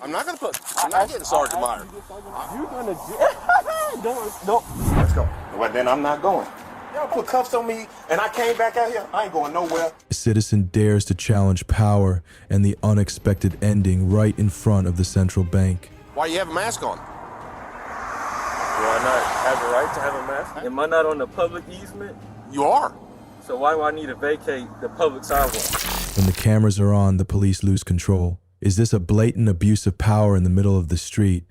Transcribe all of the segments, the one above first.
I'm not getting Sergeant Meyer. You're gonna don't. Let's go. Well, then I'm not going. Y'all put cuffs on me, and I came back out here. I ain't going nowhere. A citizen dares to challenge power and the unexpected ending right in front of the central bank. Why you have a mask on? Do I not have a right to have a mask? Am I not on the public easement? You are. So why do I need to vacate the public sidewalk? When the cameras are on, the police lose control. Is this a blatant abuse of power in the middle of the street?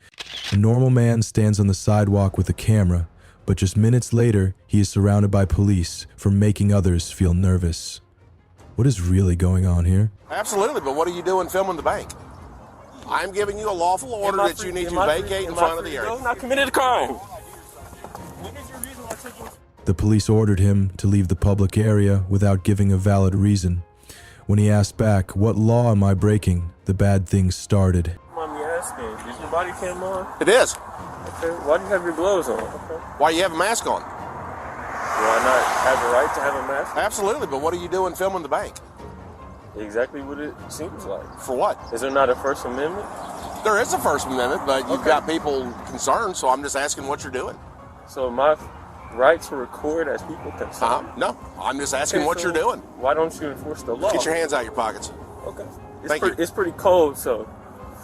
A normal man stands on the sidewalk with a camera, but just minutes later, he is surrounded by police for making others feel nervous. What is really going on here? Absolutely, but what are you doing filming the bank? I'm giving you a lawful order that you need to vacate in front of the area. I'm not committed a crime. The police ordered him to leave the public area without giving a valid reason. When he asked back, "What law am I breaking?" the bad things started. Mind me asking, is your body cam on? It is. Okay. Why do you have your gloves on? Okay. Why you have a mask on? Do I not have a right to have a mask? Absolutely, but what are you doing filming the bank? Exactly what it seems like. For what? Is there not a First Amendment? There is a First Amendment, but you've got people concerned, so I'm just asking what you're doing. So my right to record as people concerned? No, I'm just asking what you're doing. Why don't you enforce the law? Get your hands out of your pockets. Okay. It's pretty cold, so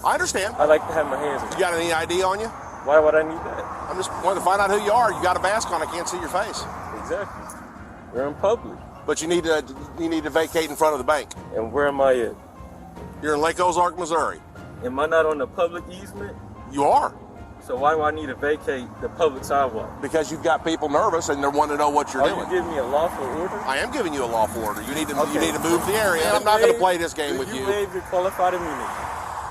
I understand. I like to have my hands in. You got any ID on you? Why would I need that? I'm just wanting to find out who you are. You got a mask on. I can't see your face. Exactly. We're in public. But you need to vacate in front of the bank. And where am I at? You're in Lake Ozark, Missouri. Am I not on the public easement? You are. So why do I need to vacate the public sidewalk? Because you've got people nervous and they want to know what you're doing. Are you giving me a lawful order? I am giving you a lawful order. You need to move the area. I'm not going to play this game with you. You waive your qualified immunity.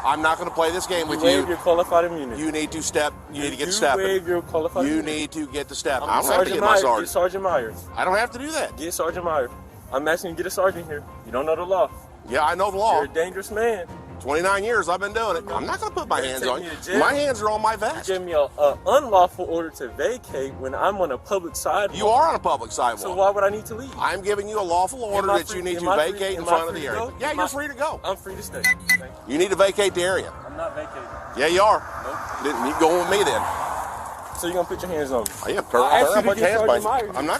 I'm not going to play this game with you. You waive your qualified immunity. You need to step. You need to get stepping. You waive your qualified immunity. You need to get the step. I don't have to get my sergeant. Get Sergeant Myers. I don't have to do that. Get Sergeant Myers. I'm asking you to get a sergeant here. You don't know the law. Yeah, I know the law. You're a dangerous man. 29 years I've been doing it. I'm not going to put my hands on you. My hands are on my vest. You gave me an unlawful order to vacate when I'm on a public sidewalk. You are on a public sidewalk. So why would I need to leave? I'm giving you a lawful order that you need to vacate in front of the area. Yeah, you're free to go. I'm free to stay. You need to vacate the area. I'm not vacating. Yeah, you are. Nope. You go with me then. So you're going to put your hands on me? Oh, yeah, put your hands on me. I'm not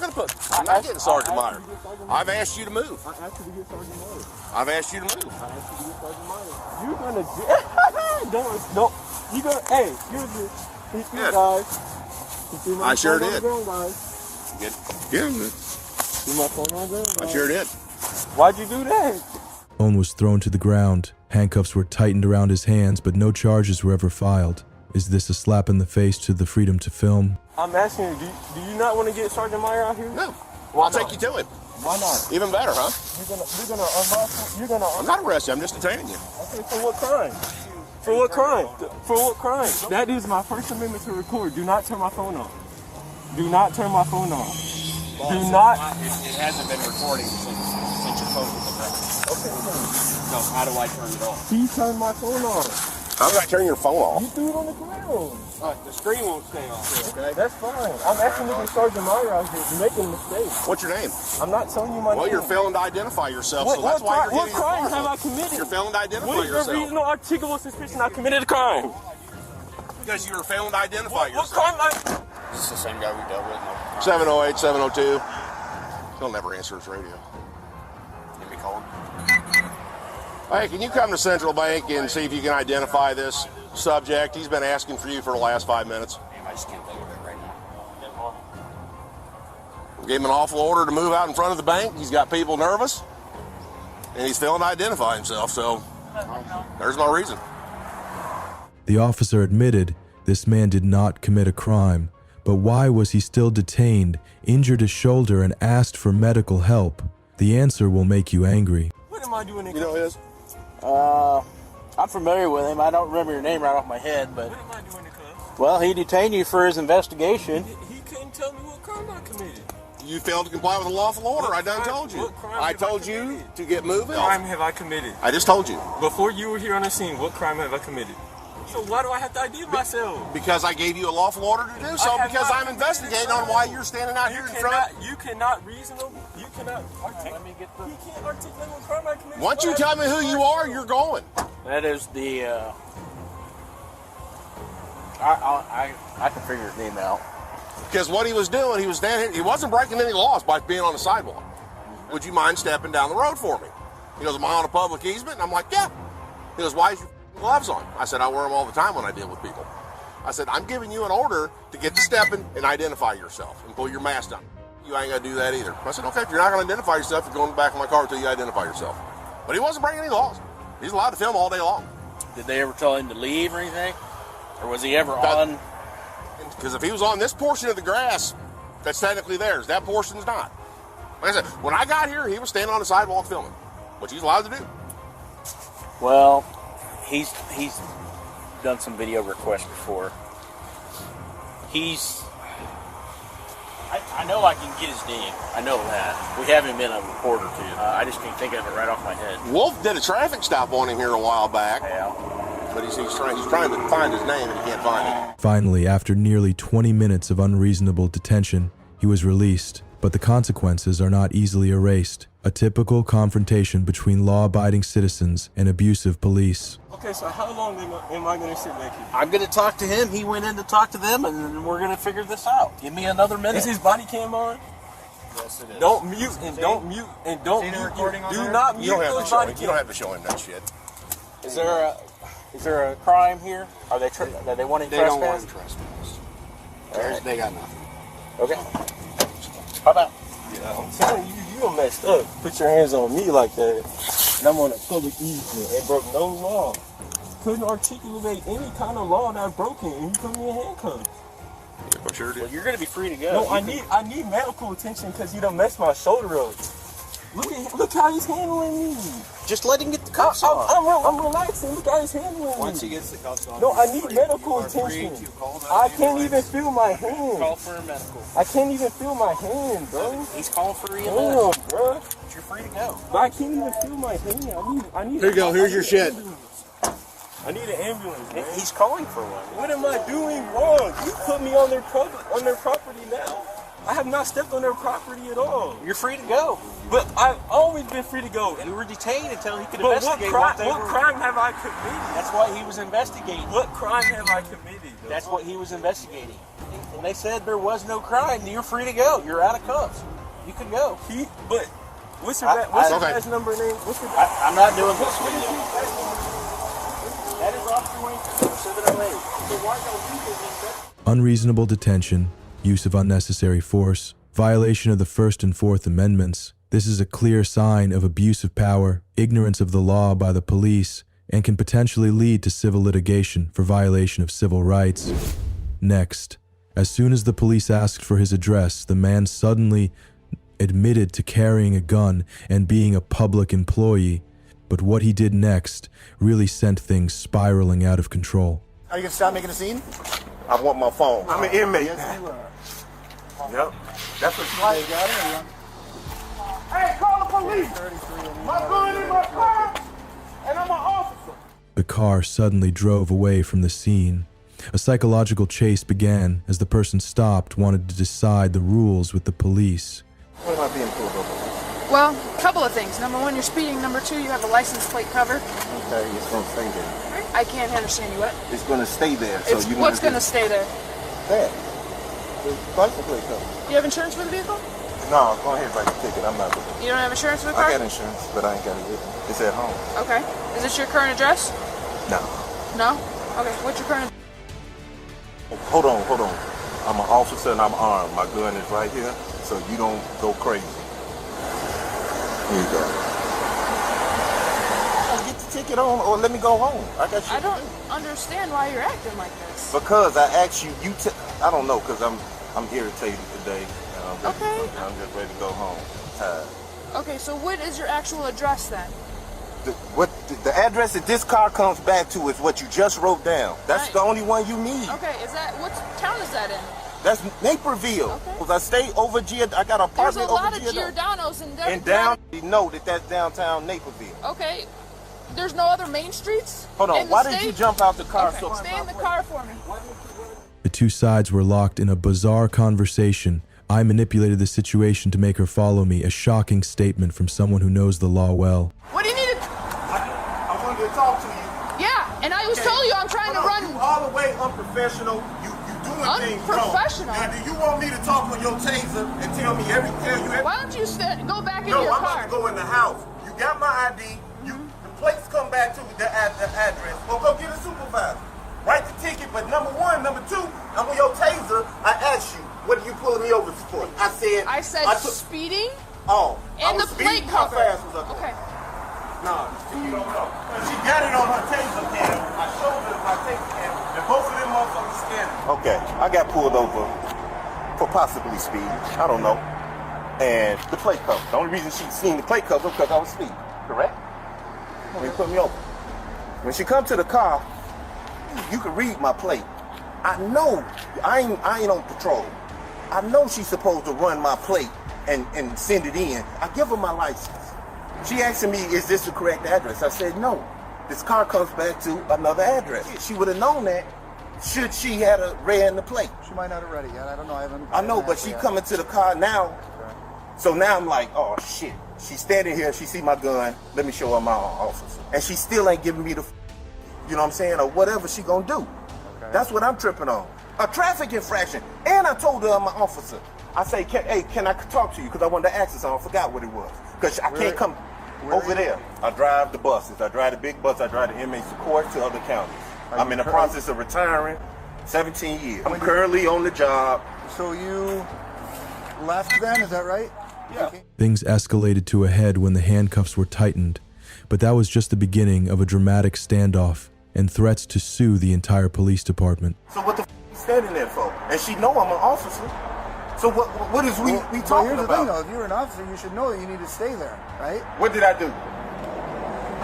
getting Sergeant Meyer. I've asked you to move. I asked you to get Sergeant Myers. I've asked you to move. I asked you to get Sergeant Myers. You're gonna don't. You go. Hey, excuse me, guys. I sure did. Get my phone on the ground, I sure did. Why'd you do that? Phone was thrown to the ground. Handcuffs were tightened around his hands, but no charges were ever filed. Is this a slap in the face to the freedom to film? I'm asking you, do you not want to get Sergeant Meyer out here? No. I'll take you to him. Why not? Even better, huh? You're gonna I'm not arresting you. I'm just detaining you. Okay, for what crime? For what crime? For what crime? That is my First Amendment to record. Do not turn my phone on. Do not turn my phone on. Do not. It hasn't been recording since your phone was arrested. Okay. So how do I turn it off? He turned my phone on. How do I turn your phone off? You threw it on the ground. The screen won't stay on. Okay, that's fine. I'm asking you to get Sergeant Meyer out here. You're making a mistake. What's your name? I'm not telling you my name. Well, you're failing to identify yourself, so that's why you're getting What crime have I committed? You're failing to identify yourself. What is the reasonable articulable suspicion I committed a crime? Because you were failing to identify yourself. What crime Is this the same guy we dealt with? 708, 702. He'll never answer his radio. Give me a call. Hey, can you come to Central Bank and see if you can identify this subject? He's been asking for you for the last 5 minutes. I just can't think of it right now. Gave him an awful order to move out in front of the bank. He's got people nervous, and he's failing to identify himself, so there's my reason. The officer admitted this man did not commit a crime, but why was he still detained, injured his shoulder, and asked for medical help? The answer will make you angry. What am I doing in You know who it is? I'm familiar with him. I don't remember your name right off my head, but... What am I doing in cuffs? Well, he detained you for his investigation. He couldn't tell me what crime I committed. You failed to comply with a lawful order. I done told you. I told you to get moving. What crime have I committed? I just told you. Before you were here on the scene, what crime have I committed? So why do I have to ID myself? Because I gave you a lawful order to do so, because I'm investigating on why you're standing out here in front. You cannot reasonably, you cannot articulate, you can't articulate what crime I committed. Once you tell me who you are, you're going. That is the I can figure his name out. Because what he was doing, he was standing here, he wasn't breaking any laws by being on the sidewalk. Would you mind stepping down the road for me? He goes, am I on a public easement? And I'm like, yeah. He goes, why is your gloves on? I said, I wear them all the time when I deal with people. I said, I'm giving you an order to get to stepping and identify yourself and pull your mask down. You ain't gonna do that either. I said, okay, if you're not gonna identify yourself, you're going in the back of my car until you identify yourself. But he wasn't breaking any laws. He's allowed to film all day long. Did they ever tell him to leave or anything? Or was he ever on? Because if he was on this portion of the grass, that's technically theirs. That portion's not. Like I said, when I got here, he was standing on the sidewalk filming, which he's allowed to do. Well, he's done some video requests before. I know I can get his name. I know that. We have him in a report or two. I just can't think of it right off my head. Wolf did a traffic stop on him here a while back. Yeah. But he's trying to find his name and he can't find it. Finally, after nearly 20 minutes of unreasonable detention, he was released. But the consequences are not easily erased. A typical confrontation between law-abiding citizens and abusive police. Okay, so how long am I going to sit back here? I'm going to talk to him. He went in to talk to them, and then we're going to figure this out. Give me another minute. Is his body cam on? Yes, it is. Don't mute and don't mute and don't See the mute. recording on Do there? not You mute don't have those to show body him. You don't cams. have to show him that shit. Is there a crime here? Are they wanting They don't want trespass? trespass. Alright. They got nothing. Okay. How about? I'm telling you, you done messed up. Put your hands on me like that. And I'm on a public easement and broke no law. Couldn't articulate any kind of law that broken, and you put me in handcuffs. I sure Well, did. you're going to be free to go. No, I need medical attention because you done messed my shoulder up. Look how he's handling me. Just let him get the cuffs on. I'm relaxing. Look how he's handling me. Once he gets the cuffs on, No, I need you medical are free attention. to call that I can't ambulance. even feel my hand. Call for a medical. I can't even feel my hand, bro. He's calling for EMS. Damn, bro. You're free to go. But I can't even feel my hand. I need. Here you go. Here's your shit. I need an ambulance, man. He's calling for one. What am I doing wrong? You put me on their property now. I have not stepped on their property at all. You're free to go. But I've always been free to go. You were detained until he could But investigate what they were. crime have I committed? That's why he was investigating. What crime have I committed? Though? That's what he was investigating. And they said there was no crime. You're free to go. You're out of cuffs. You can go. But what's your I- okay. badge number name? What's your I'm not doing this video. That is Officer Wayne, 708. So why don't you investigate? Unreasonable detention, use of unnecessary force, violation of the First and Fourth Amendments. This is a clear sign of abuse of power, ignorance of the law by the police, and can potentially lead to civil litigation for violation of civil rights. Next, as soon as the police asked for his address, the man suddenly admitted to carrying a gun and being a public employee. But what he did next really sent things spiraling out of control. Are you gonna stop making a scene? I want my phone. I'm an inmate. Yes, you are. Yep. That's what you like. You got it. Hey, call the police! My gun in my car, and I'm an officer. The car suddenly drove away from the scene. A psychological chase began as the person stopped, wanted to decide the rules with the police. What am I being pulled over? Well, a couple of things. Number one, you're speeding. Number two, you have a license plate cover. Okay, it's gonna stay there. I can't understand you. What? It's gonna stay there. So It's, you what's going to stay there? There. The license plate cover. You have insurance for the vehicle? No, go ahead, write the ticket. I'm not looking. You don't have insurance for the I car? got insurance, but I ain't got it with me. It's at home. Okay. Is this your current address? No. No? Okay. What's your current? Hold on. I'm an officer and I'm armed. My gun is right here, so you don't go crazy. Here you go. Get the ticket on, or let me go home. I got shit I to don't do. understand why you're acting like this. Because I asked you. I don't know, because I'm irritated today. And Okay. I'm just ready to go home. Tired. Okay. So what is your actual address then? The address that this car comes back to is what you just wrote down. That's Right. the only one you need. Okay. Is that what town is that in? That's Naperville. Okay. Because I stay over I got an There's a apartment lot over of Giordano's. Giordano's in And down, you know that's downtown Naperville. Okay. There's no other main streets. Hold on, in the why did state? you jump out the car Okay. so Stay in the car for me. The two sides were locked in a bizarre conversation. I manipulated the situation to make her follow me, a shocking statement from someone who knows the law well. What do you need? I wanted to talk to you. Yeah, And I was telling you I'm trying to run. You all the way unprofessional. You doing things wrong. Unprofessional? Now, do you want me to talk on your taser and tell you everything? Why don't you go back into No, your I'm car? about to go in the house. You got my ID. The plates come back to the address. Well, go get a supervisor. Write the ticket, but number one, number two, I'm on your taser. I asked you, what are you pulling me over for? I said speeding. Oh, And the plate cover. How fast was I going? Okay. No, you don't know. She got it on her taser cam. I showed her my taser cam, and both of them motherfuckers scanning. Okay, I got pulled over for possibly speed. I don't know. And the plate cover. The only reason she seen the plate cover because I was speeding. Correct? They put me over. When she come to the car, you can read my plate. I know I ain't on patrol. I know she's supposed to run my plate and send it in. I give her my license. She asking me, is this the correct address? I said, no. This car comes back to another address. She would have known that should she had a read the plate. She might not have read it yet. I don't know. I know, but she coming to the car now. Okay. So now I'm like, oh shit. She's standing here. She see my gun. Let me show her my officer. And she still ain't giving me the, you know what I'm saying, or whatever she gonna do. Okay. That's what I'm tripping on. A traffic infraction. And I told her I'm an officer. I say, can I talk to you? Because I wanted to ask her something. I forgot what it was. Because I can't come over there. I drive the buses. I drive the big bus. I drive the inmates to court to other counties. I'm in the process of retiring. 17 years. I'm currently on the job. So you left then, is that right? Yeah. Things escalated to a head when the handcuffs were tightened, but that was just the beginning of a dramatic standoff and threats to sue the entire police department. So what the f*** you standing there for? And she know I'm an officer. So what is we talking about? Here's the thing though, if you're an officer, you should know that you need to stay there, right? What did I do?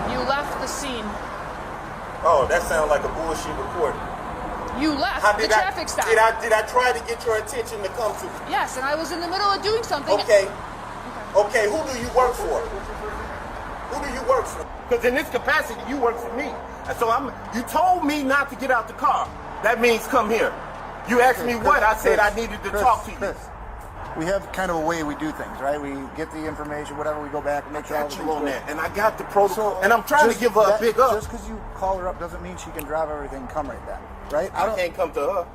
You left the scene. Oh, that sounds like a bullshit report. You left the traffic stop. Did I try to get your attention to come to? Yes, and I was in the middle of doing something. Okay, who do you work for? Who do you work for? Because in this capacity, you work for me. And so you told me not to get out the car. That means come here. You asked me what? I said I needed to talk to you. Chris, we have kind of a way we do things, right? We get the information, whatever, we go back and make sure everything's on that. And I got the protocol. And I'm trying to give her a big up. Just because you call her up doesn't mean she can drive everything and come right back, right? I can't come to her.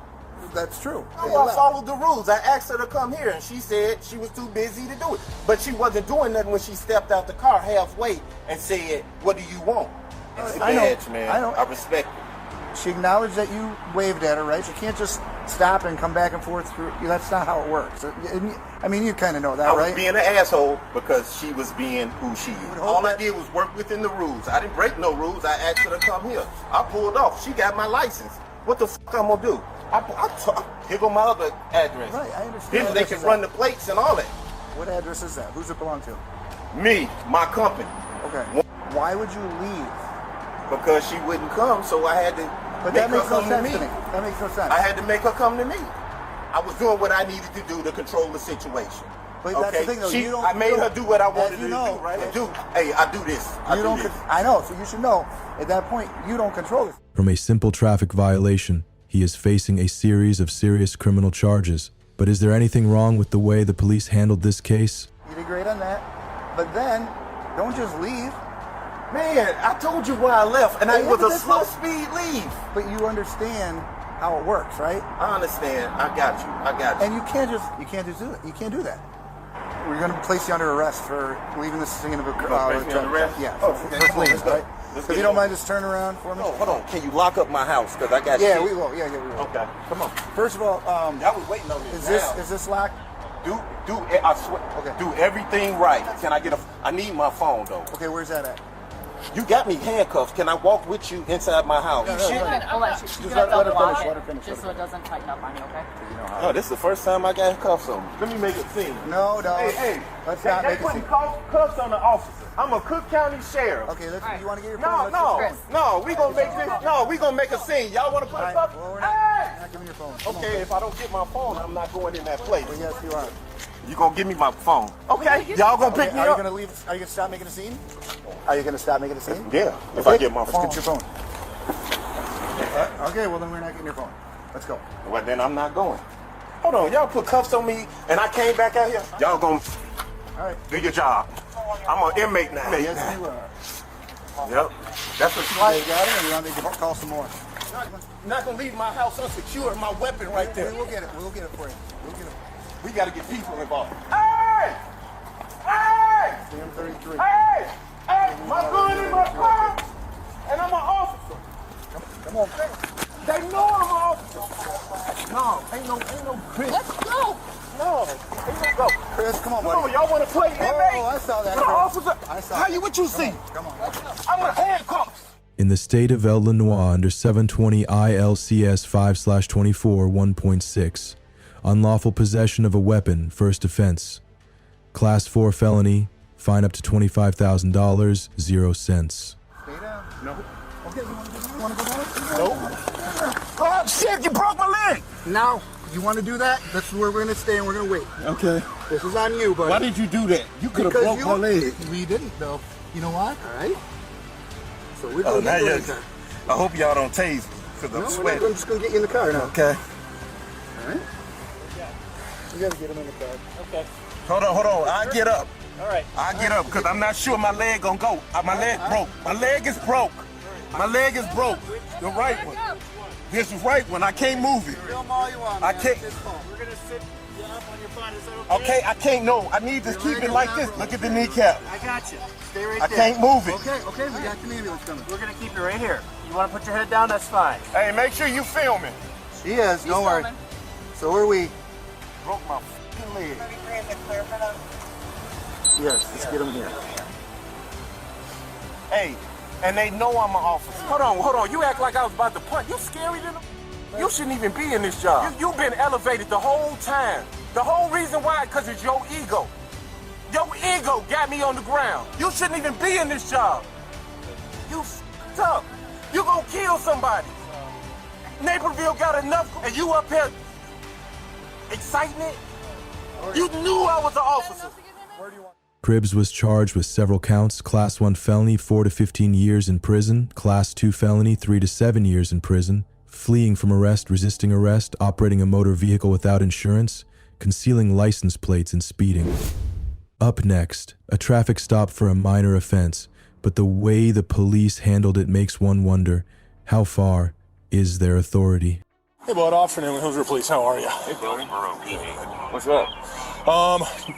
That's true. No, I followed the rules. I asked her to come here, and she said she was too busy to do it. But she wasn't doing nothing when she stepped out the car halfway and said, "What do you want?" It's a badge, man. I know. I respect it. She acknowledged that you waved at her, right? She can't just stop and come back and forth through. That's not how it works. I mean, you kind of know that, right? I was being an asshole because she was being who she is. All I did was work within the rules. I didn't break no rules. I asked her to come here. I pulled off. She got my license. What the fuck I'm gonna do? Here go my other address. Right, I understand. Here they can run the plates and all that. What address is that? Who's it belong to? Me, my company. Okay. Why would you leave? Because she wouldn't come, so I had to make her come to me. That makes no sense. I had to make her come to me. I was doing what I needed to do to control the situation. But that's the thing, though. I made her do what I wanted to do, right? Hey, I do this. I know, so you should know, at that point, you don't control it. From a simple traffic violation, he is facing a series of serious criminal charges. But is there anything wrong with the way the police handled this case? You did great on that. But then, don't just leave. Man, I told you why I left, and it was a slow speed leave. But you understand how it works, right? I understand. I got you. And you can't do that. You can't do that. We're going to place you under arrest for leaving this thing in a arrest? Yeah. Okay. Please, right? If you don't mind, just turn around for me. Oh, hold on. Can you lock up my house? Because I got we will. Yeah, we will. Okay. Come on. First of all, I was waiting on this. Is this locked? I swear. Okay. Do everything right. Can I get I need my phone though. Okay, where's that at? You got me handcuffed. Can I walk with you inside my house? Just let her finish. Just so it doesn't tighten up on you, okay? Oh, this is the first time I got cuffs on me. Let me make a scene. No. Hey. Let's not make a scene. Cuffs on the officer. I'm a Cook County sheriff. Okay, you want to get your phone? No. We gonna make this. No, we gonna make a scene. Y'all want to put a cuff? Well, we're not giving your phone. Okay, if I don't get my phone, I'm not going in that place. Well, yes, you are. You gonna give me my phone? Okay. Y'all gonna pick me up? Are you gonna leave? Are you gonna stop making a scene? Are you gonna stop making a scene? Yeah. If I get my phone. Let's get your phone. Okay. Well, then we're not getting your phone. Let's go. Well, then I'm not going. Hold on. Y'all put cuffs on me, and I came back out here. Y'all gonna all right. Do your job. I'm an inmate now. Yes, you are. Yep. That's what you You like. got it, or you want me to call some more? Not gonna leave my house unsecured. My weapon right there. We'll get it. We'll get it for you. We'll get it. We gotta get people involved. Hey! Hey! Stand 33. Hey! Hey! My gun in my purse! And I'm an officer. Come on. They know I'm an officer. No, ain't no Chris. Let's go. No, ain't no go. Chris, come on, Come buddy. on, y'all wanna play inmate? Oh, I saw that, With an Chris. officer? I saw How that. you, what you see? Come on. I'm with handcuffs. In the state of Illinois under 720 ILCS 5/24 1.6, unlawful possession of a weapon, first offense. Class 4 felony, fine up to $25,000, 0 cents. Stay down. No. Okay, you want to go down? Nope. Oh, shit, you broke my leg. Now, you want to do that? That's where we're going to stay and we're going to wait. Okay. This is on you, buddy. Why did you do that? You could have Because broke my leg. We didn't, though. You know why? All right. So we're Oh, going now to you're. get you. I hope y'all don't tase me because I'm No, sweating. I'm just going to get you in the car now. Okay. All right? You got to get him in the car. Okay. Hold on. I'll get up. All right. I'll get up because I'm not sure my leg gonna go. My leg broke. My leg is broke. My leg is broke. The right one. This is right one. I can't move it. Film all you want, I man. can't. It's his fault. We're gonna sit you up on your phone. Is that Okay, I can't. No, I need to keep it like this. Look at the kneecap. I got you. Stay right I there. can't move it. Okay, we got the ambulance coming. We're gonna keep you right here. You want to put your head down? That's fine. Hey, make sure you film it. She is, don't worry. filming. So are we. Broke my fucking leg. Yes, let's get him here. Hey, and they know I'm an officer. Hold on. You act like I was about to punch. You scary than a... You shouldn't even be in this job. You've been elevated the whole time. The whole reason why, because it's your ego. Your ego got me on the ground. You shouldn't even be in this job. You f***ed up. You gonna kill somebody. Naperville got enough, and you up here exciting it? You knew I was an officer. Cribbs was charged with several counts: Class 1 felony, 4 to 15 years in prison; Class 2 felony, 3 to 7 years in prison; fleeing from arrest, resisting arrest, operating a motor vehicle without insurance, concealing license plates, and speeding. Up next, a traffic stop for a minor offense, but the way the police handled it makes one wonder, how far is their authority? Hey, bud. Afternoon, Hillsborough Police. How are you? Hey, Billy. What's up?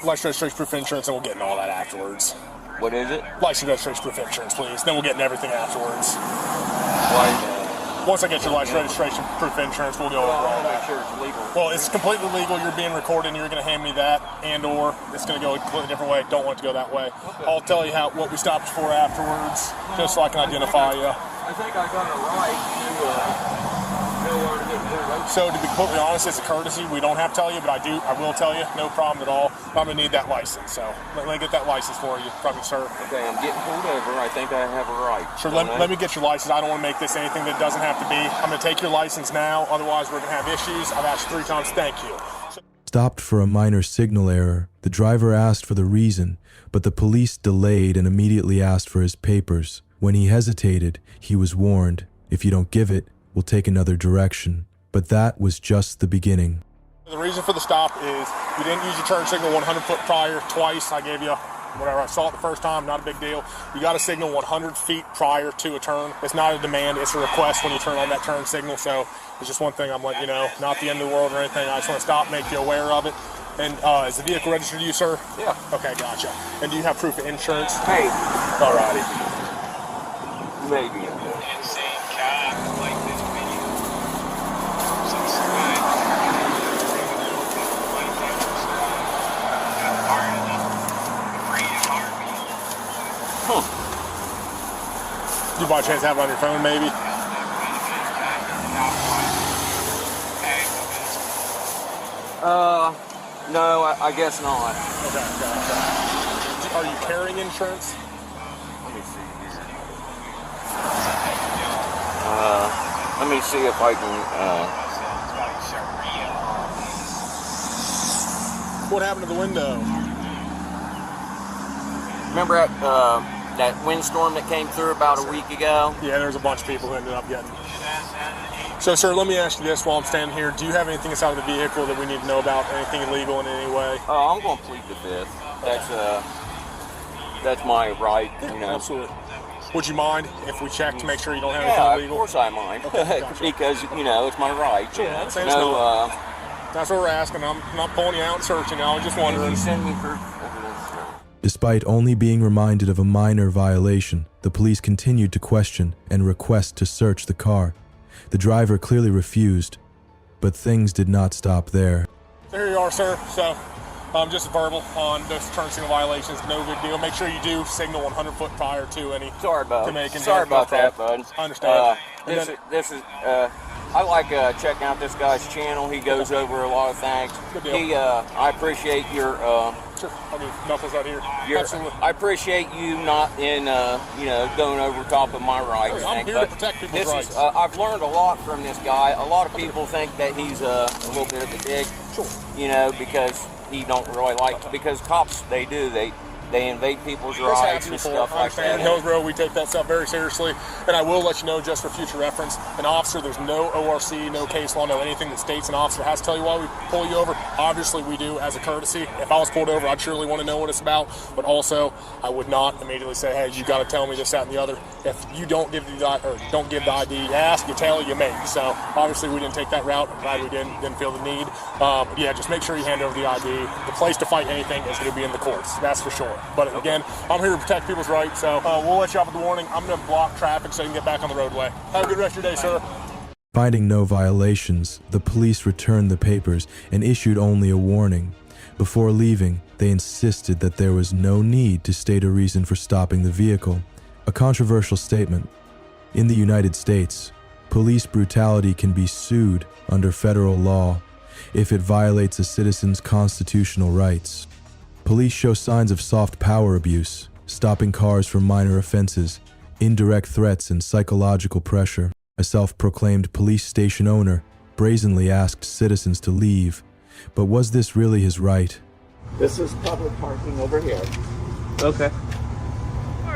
License, registration, proof of insurance, and we'll get into all that afterwards. What is it? License, registration, proof of insurance, please. Then we'll get into everything afterwards. Why? Once I get your license, registration, proof of insurance, we'll go over all Make that. sure it's legal. Well, it's completely legal. You're being recorded, and you're going to hand me that, and/or it's going to go a completely different way. Don't want it to go that way. I'll tell you what we stopped you for afterwards, just so I can identify you. I think I got a right to know where to get your license. So, to be completely honest, it's a courtesy. We don't have to tell you, but I will tell you. No problem at all. I'm going to need that license, so let me get that license for you from you, sir. Okay, I'm getting pulled over. I think I have a right. Sure, let me get your license. I don't want to make this anything that doesn't have to be. I'm going to take your license now, otherwise we're going to have issues. I've asked you 3 times. Thank you. Stopped for a minor signal error. The driver asked for the reason, but the police delayed and immediately asked for his papers. When he hesitated, he was warned, "If you don't give it, we'll take another direction." But that was just the beginning. The reason for the stop is you didn't use your turn signal 100 foot prior twice. I gave you whatever. I saw it the first time, not a big deal. You got to signal 100 feet prior to a turn. It's not a demand, it's a request when you turn on that turn signal. So it's just one thing I'm letting you know. Not the end of the world or anything. I just want to stop, make you aware of it. And is the vehicle registered to you, sir? Yeah. Okay, gotcha. And do you have proof of insurance? Hey. Alrighty. Maybe. Insane cop like this video. Do you by chance have it on your phone, maybe? No, I guess not. Okay, gotcha. Are you carrying insurance? Let me see here. Let me see if I can, What happened to the window? remember that windstorm that came through about a week ago? Yeah, there's a bunch of people who ended up getting. So, sir, let me ask you this while I'm standing here. Do you have anything inside of the vehicle that we need to know about? Anything illegal in any way? I'm going to plead the fifth. That's my right, you know. Absolutely. Would you mind if we check to make sure you don't have Yeah, anything of illegal? course I mind. Okay, gotcha. Because, you know, it's my right. Sure, Yeah, I'm saying it's not. no, That's what we're asking. I'm not pulling you out and searching. I was just wondering. you send me proof of Despite only being reminded of a minor violation, the police continued to question and request to search the car. The driver clearly refused, but things did not stop there. So here you are, sir. So just verbal on those turn signal violations. No big deal. Make sure you do signal 100 foot prior to any. Sorry about that, bud. I understand. I like checking out this guy's channel. He goes over a lot of things. Good deal. I appreciate your. Sure. I mean, knuckles out here. Absolutely. I appreciate you not going over top of my rights. I'm here to protect people's rights. I've learned a lot from this guy. A lot of people think that he's a little bit of a dick. Sure. Because he don't really like. Because cops, they invade people's rights and stuff like that. In Hillsborough, we take that stuff very seriously, and I will let you know, just for future reference, an officer, there's no ORC, no case law, no anything that states an officer has to tell you why we pull you over. Obviously, we do as a courtesy. If I was pulled over, I'd surely want to know what it's about, but also, I would not immediately say, hey, you got to tell me this, that, and the other. If you don't give the ID, you ask, you tell, you make. So, obviously, we didn't take that route. I'm glad we didn't feel the need. Yeah, just make sure you hand over the ID. The place to fight anything is going to be in the courts. That's for sure. But again, I'm here to protect people's rights, so we'll let you off with the warning. I'm going to block traffic so you can get back on the roadway. Have a good rest of your day, sir. Finding no violations, the police returned the papers and issued only a warning. Before leaving, they insisted that there was no need to state a reason for stopping the vehicle. A controversial statement. In the United States, police brutality can be sued under federal law if it violates a citizen's constitutional rights. Police show signs of soft power abuse, stopping cars for minor offenses, indirect threats, and psychological pressure. A self-proclaimed police station owner brazenly asked citizens to leave. But was this really his right? This is public parking over here. Okay.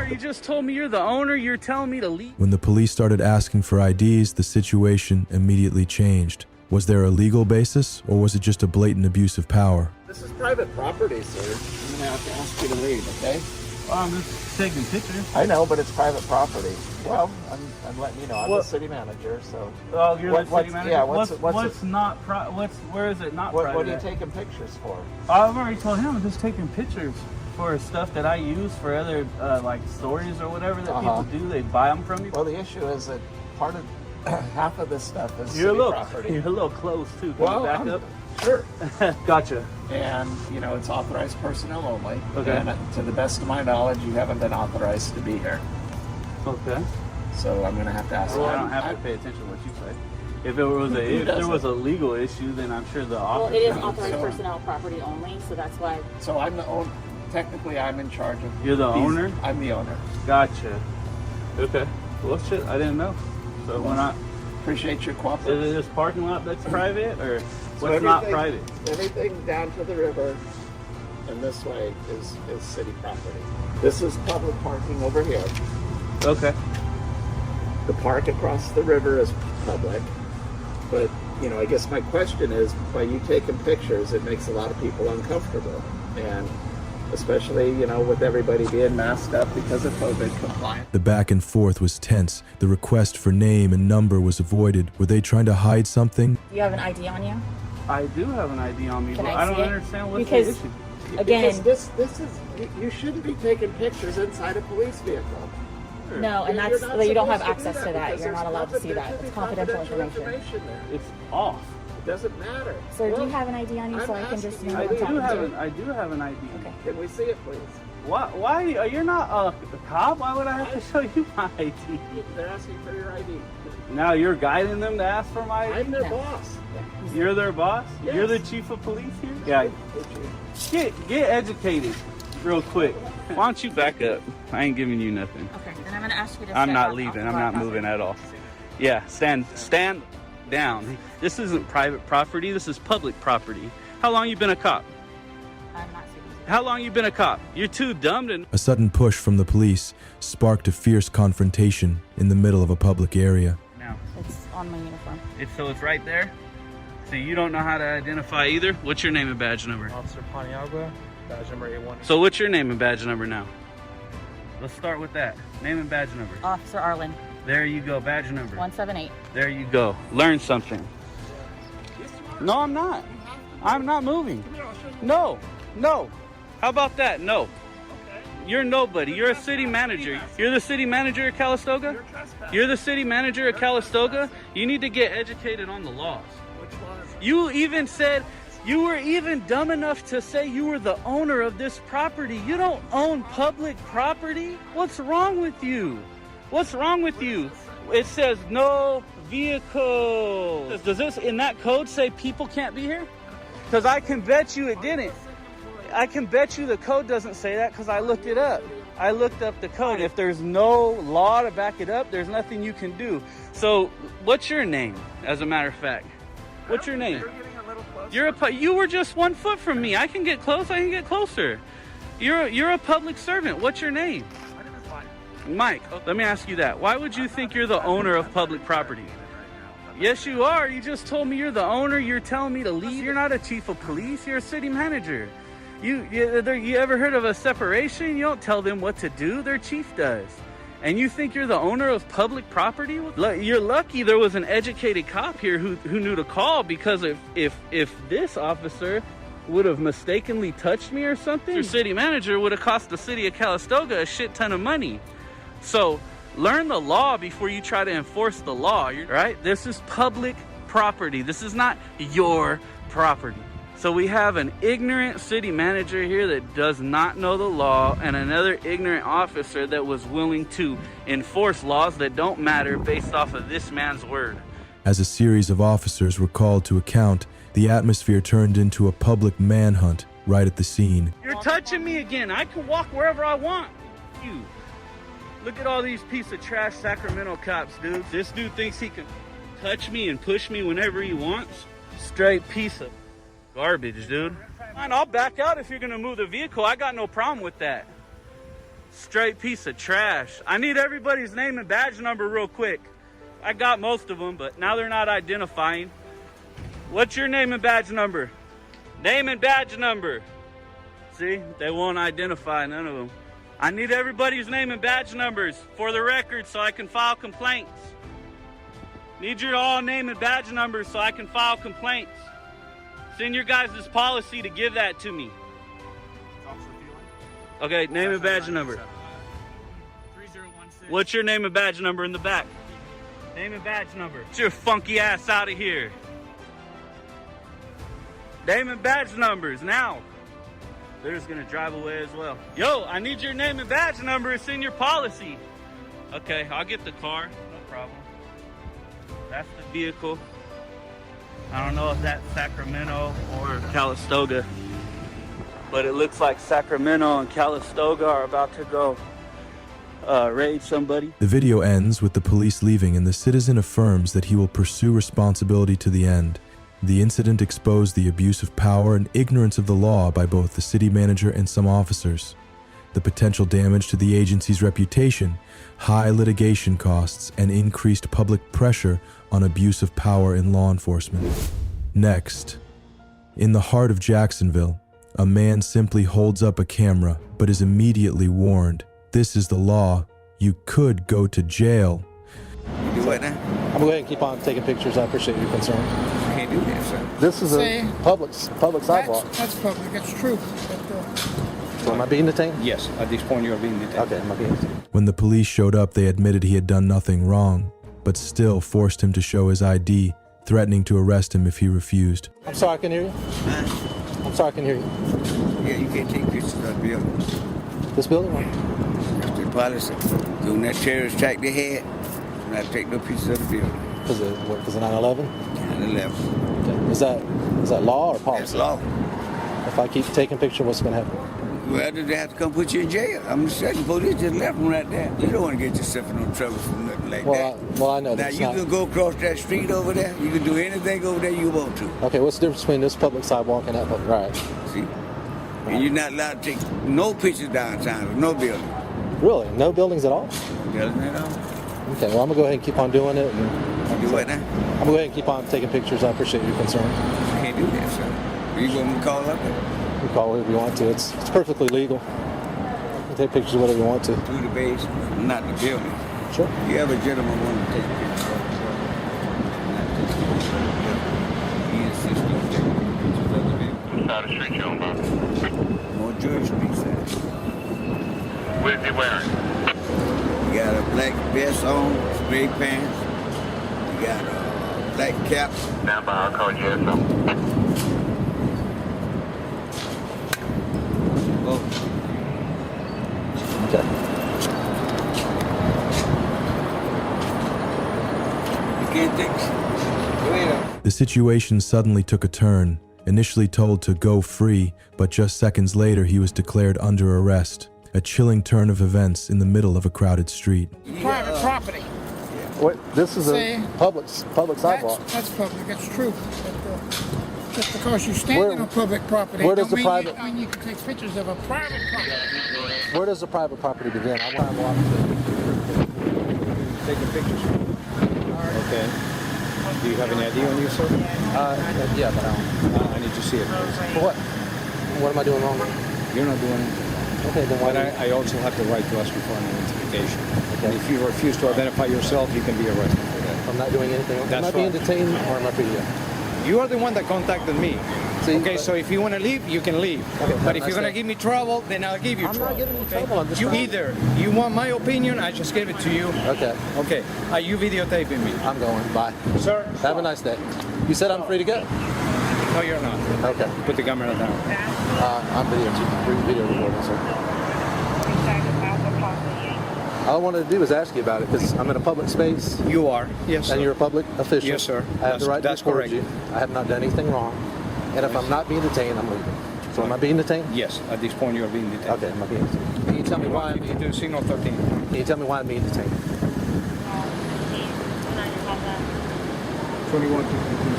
You just told me you're the owner. You're telling me to leave. When the police started asking for IDs, the situation immediately changed. Was there a legal basis, or was it just a blatant abuse of power? This is private property, sir. I'm gonna have to ask you to leave, okay? Well, I'm just taking pictures. I know, but it's private property. Well, I'm letting you know. I'm the city manager, so. Oh, you're the city manager. Yeah. Where is it not private? What are you taking pictures for? I've already told him I'm just taking pictures for stuff that I use for other like stories or whatever that people do. They buy them from me. Well, the issue is that part of half of this stuff is city property. You're a little close too. Can Well, you back up? Sure. Gotcha. And, it's authorized personnel only. Okay. And to the best of my knowledge, you haven't been authorized to be here. Okay. So I'm going to have to ask you. Well, I don't have to pay attention to what you say. If there was a legal issue, then I'm sure the officer. Well, it is authorized personnel property only, so that's why. So I'm the owner. Technically, I'm in charge of. You're the owner? I'm the owner. Gotcha. Okay. Well, shit, I didn't know. So we're not. Appreciate your cooperation. Is it this parking lot that's private, or what's not private? Everything down to the river and this way is city property. This is public parking over here. Okay. The park across the river is public, but I guess my question is, by you taking pictures, it makes a lot of people uncomfortable, and especially, with everybody being masked up because of COVID compliance. The back and forth was tense. The request for name and number was avoided. Were they trying to hide something? Do you have an ID on you? I do have an ID on me, Can but I I don't see it? understand what's Because, the issue. again, Because this is, you shouldn't be taking pictures inside a police vehicle. no, and You're that's not you don't have supposed to do access to that. because You're not there's allowed to see that. there's It's confidential confidential information. there. It's off. It doesn't matter. Sir, do Well, you have an ID on you so I can just asking know you. what I'm talking to? I do have an ID. Okay. Can we see it, please? Why? You're not a cop? Why would I have to show you my ID? They're asking for your ID. Now you're guiding them to ask for my ID? I'm their boss. You're their boss? Yes. You're the chief of police here? Yeah. Get educated real quick. Why don't you back up? I ain't giving you nothing. Okay, then I'm going to ask you to I'm step not off leaving. of I'm our not property. moving at all. Yeah, stand down. This isn't private property. This is public property. How long you been a cop? I'm not speaking to you. How long you been a cop? You're too dumb to... A sudden push from the police sparked a fierce confrontation in the middle of a public area. Now, It's on my uniform. it's right there. So you don't know how to identify either? What's your name and badge number? Officer Paniagua, badge number A1. So what's your name and badge number now? Let's start with that. Name and badge number. Officer Arlen, There you go. Badge number. 178. There you go. Learn something. No, I'm not. I'm not moving. No. No. How about that? No. You're nobody. You're a city manager. You're the city manager of Calistoga? You're the city manager of Calistoga? You need to get educated on the laws. You even said, you were even dumb enough to say you were the owner of this property. You don't own public property. What's wrong with you? What's wrong with you? It says no vehicles. Does this in that code say people can't be here? Because I can bet you it didn't. I can bet you the code doesn't say that because I looked it up. I looked up the code. If there's no law to back it up, there's nothing you can do. So what's your name, as a matter of fact? What's your name? You were just 1 foot from me. I can get close. I can get closer. You're a public servant. What's your name? Mike. Let me ask you that. Why would you think you're the owner of public property? Yes, you are. You just told me you're the owner. You're telling me to leave. You're not a chief of police. You're a city manager. You ever heard of a separation? You don't tell them what to do. Their chief does. And you think you're the owner of public property? You're lucky there was an educated cop here who knew to call, because if this officer would have mistakenly touched me or something, your city manager would have cost the city of Calistoga a shit ton of money. So learn the law before you try to enforce the law, right? This is public property. This is not your property. So we have an ignorant city manager here that does not know the law, and another ignorant officer that was willing to enforce laws that don't matter based off of this man's word. As a series of officers were called to account, the atmosphere turned into a public manhunt right at the scene. You're touching me again. I can walk wherever I want. You. Look at all these piece of trash Sacramento cops, dude. This dude thinks he can touch me and push me whenever he wants. Straight piece of garbage, dude. Fine, I'll back out if you're gonna move the vehicle. I got no problem with that. Straight piece of trash. I need everybody's name and badge number real quick. I got most of them, but now they're not identifying. What's your name and badge number? Name and badge number. See, they won't identify none of them. I need everybody's name and badge numbers for the record so I can file complaints. Need your all name and badge numbers so I can file complaints. It's in your guys' policy to give that to me. Okay, name and badge number. What's your name and badge number in the back? Name and badge number. Get your funky ass out of here. Name and badge numbers now. They're just gonna drive away as well. Yo, I need your name and badge number. It's in your policy. Okay, I'll get the car. No problem. That's the vehicle. I don't know if that's Sacramento or Calistoga, but it looks like Sacramento and Calistoga are about to go raid somebody. The video ends with the police leaving, and the citizen affirms that he will pursue responsibility to the end. The incident exposed the abuse of power and ignorance of the law by both the city manager and some officers. The potential damage to the agency's reputation, high litigation costs, and increased public pressure on abuse of power in law enforcement. Next, in the heart of Jacksonville, a man simply holds up a camera but is immediately warned, "This is the law. You could go to jail." You do what now? I'm going to go ahead and keep on taking pictures. I appreciate your concern. You can't do that, sir. This is a public sidewalk. That's public. That's true. So am I being detained? Yes, at this point you're being detained. Okay, am I being detained? When the police showed up, they admitted he had done nothing wrong, but still forced him to show his ID, threatening to arrest him if he refused. I'm sorry, I can hear you. I'm sorry, I can hear you. Yeah, you can't take pictures of the building. This building? That's the policy. Doing that terrorist track they had, not take no pictures of the building. Because of 9/11? 9/11. Okay. Is that law or policy? That's law. If I keep taking pictures, what's going to happen? Well, they have to come put you in jail. I'm just saying, the police just left them right there. You don't want to get yourself in no trouble for nothing like that. Well, I know now, that's you can go across that street over there. You can do anything over there you want to. Okay, what's the difference between this public sidewalk and that public? Right. See? And you're not allowed to take no pictures downtown of no building. Really? No buildings at all? Building at all. Okay, well, I'm going to go ahead and keep on doing it. Do what now? I'm going to go ahead and keep on taking pictures. I appreciate your concern. You can't do that, sir. You going to call up there? You call it whatever you want to. It's perfectly legal. can take pictures of whatever you want to. To the base, not the building. Sure. You have a gentleman want to take a picture of the building. He insists on taking pictures of the building. What side of the street you on, Bob? More George Street side. What is he wearing? You got a black vest on, spray pants. You got a black cap. Stand by, I'll call you in something. Oh. Okay. You can't take. Go ahead. The situation suddenly took a turn. Initially told to go free, but just seconds later he was declared under arrest. A chilling turn of events in the middle of a crowded street. Private property. What? This is a public sidewalk. That's public. That's true. But, just because you're standing on public property, where does the don't private? mean you can take pictures of a private property. Where does the private property begin? I want to walk Taking pictures. Okay. Do you have any ID on you, sir? Yeah, but I need to see it. For what? What am I doing wrong? You're not doing anything. Okay, then why? But I also have the right to ask you for an identification. Okay. And if you refuse to identify yourself, you can be arrested for that. I'm not doing anything. That's am I being detained or am I free to go? You are the one that contacted me. See, okay, so if you want to leave, you can leave. Okay, but if you're going to give me trouble, then I'll give you trouble. I'm not giving you trouble. I'm just you either you want my opinion, I just gave it to you. Okay. Okay. Are you videotaping me? I'm going. Bye. Sir. Have a nice day. You said I'm free to go? No, you're not. Okay. Put the camera down. I'm video recording, sir. All I wanted to do was ask you about it because I'm in a public space. You are, yes. And sir. you're a public official. Yes, sir. I have the right to record correct. you. I have not done anything wrong. And if I'm not being detained, I'm leaving. So am I being detained? Yes. At this point, you are being detained. Okay, am I being detained? Can you tell me why I'm being detained? Signal 13. Can you tell me why I'm being detained? 21 to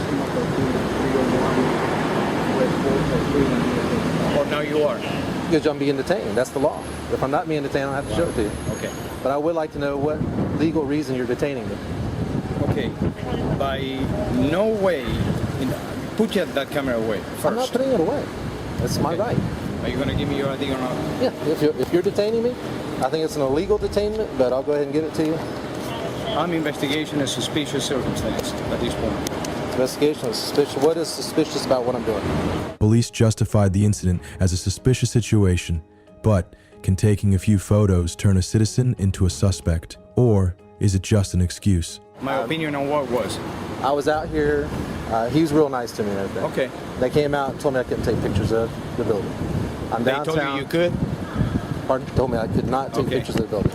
Signal 13, 301, West 4th, 3. Oh, now you are. Because I'm being detained. That's the law. If I'm not being detained, I don't have to show it to you. Okay. But I would like to know what legal reason you're detaining me. Okay. By no way, put that camera away first. I'm not putting it away. That's my right. Are you going to give me your ID or not? Yeah. If you're detaining me, I think it's an illegal detainment, but I'll go ahead and give it to you. I'm investigating a suspicious circumstance at this point. Investigation is suspicious. What is suspicious about what I'm doing? Police justified the incident as a suspicious situation, but can taking a few photos turn a citizen into a suspect? Or is it just an excuse? My opinion on what was? I was out here. He was real nice to me and everything. Okay. They came out and told me I couldn't take pictures of the building. I'm downtown. They told you could? Pardon? Told me I could not take pictures of the building.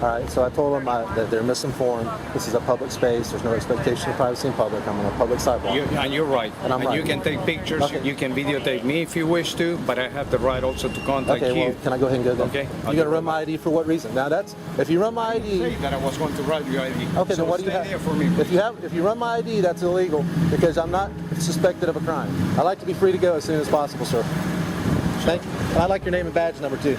All right, so I told them that they're misinformed. This is a public space. There's no expectation of privacy in public. I'm on a public sidewalk. And you're right. And I'm right. You can take pictures. Okay. You can videotape me if you wish to, but I have the right also to contact you. Okay, well, can I go ahead and go then? Okay. You're going to run my ID for what reason? Now that's, if you run my ID... Say that I was going to write your ID. Okay, so then what do you have? There for me, if you run my ID, that's illegal because I'm not suspected of a crime. I like to be free to go as soon as possible, sir. Thank you. And I like your name and badge number too.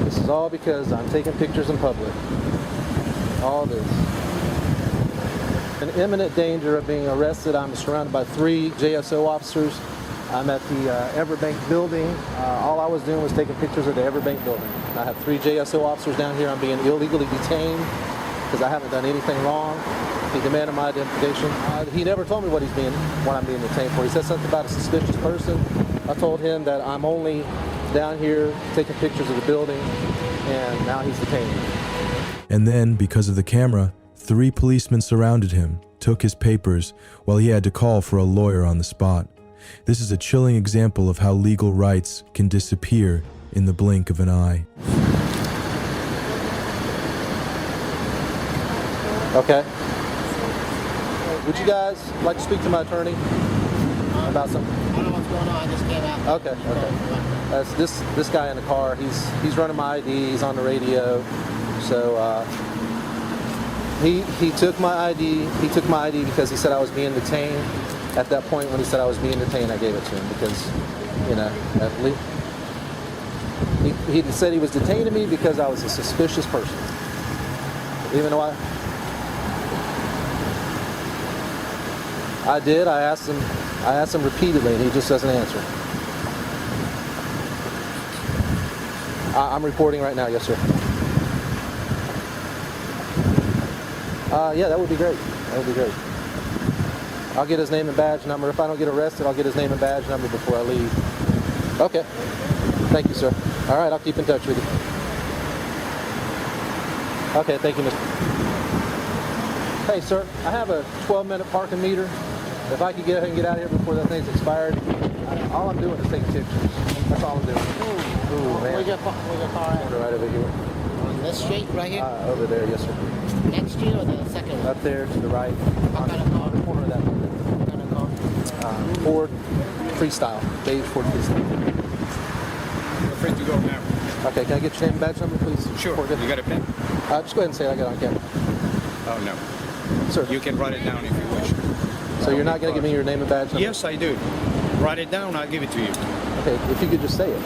This is all because I'm taking pictures in public. All this. In imminent danger of being arrested. I'm surrounded by 3 JSO officers. I'm at the Everbank building. All I was doing was taking pictures of the Everbank building. I have 3 JSO officers down here. I'm being illegally detained because I haven't done anything wrong. He demanded my identification. He never told me what I'm being detained for. He said something about a suspicious person. I told him that I'm only down here taking pictures of the building, and now he's detained me. And then, because of the camera, 3 policemen surrounded him, took his papers, while he had to call for a lawyer on the spot. This is a chilling example of how legal rights can disappear in the blink of an eye. Okay. Would you guys like to speak to my attorney about something? I don't know what's going on. I just came out. Okay. This guy in the car, he's running my ID, he's on the radio. So he took my ID. He took my ID because he said I was being detained. At that point when he said I was being detained, I gave it to him because, you know, he said he was detaining me because I was a suspicious person. Even though I did, I asked him repeatedly and he just doesn't answer. I'm reporting right now, yes, sir. Yeah, that would be great. That would be great. I'll get his name and badge number. If I don't get arrested, I'll get his name and badge number before I leave. Okay. Thank you, sir. All right, I'll keep in touch with you. Okay, thank you, Mr. Hey, sir, I have a 12-minute parking meter. If I could get ahead and get out of here before that thing's expired, all I'm doing is taking pictures. That's all I'm doing. Ooh, man. Where's your car at? Right over here. On this street right here? Over there, yes, sir. Next to you or the second one? Up there to the right. What kind of car? On the corner of that building. What kind of car? Ford Freestyle. Beige Ford Freestyle. You're free to go now. Okay, can I get your name and badge number, please? Sure. You got a pen? Just go ahead and say it. I got it on camera. Oh, no. Sir. You can write it down if you wish. So you're not going to give me your name and badge number? Yes, I do. Write it down, I'll give it to you. Okay, if you could just say it.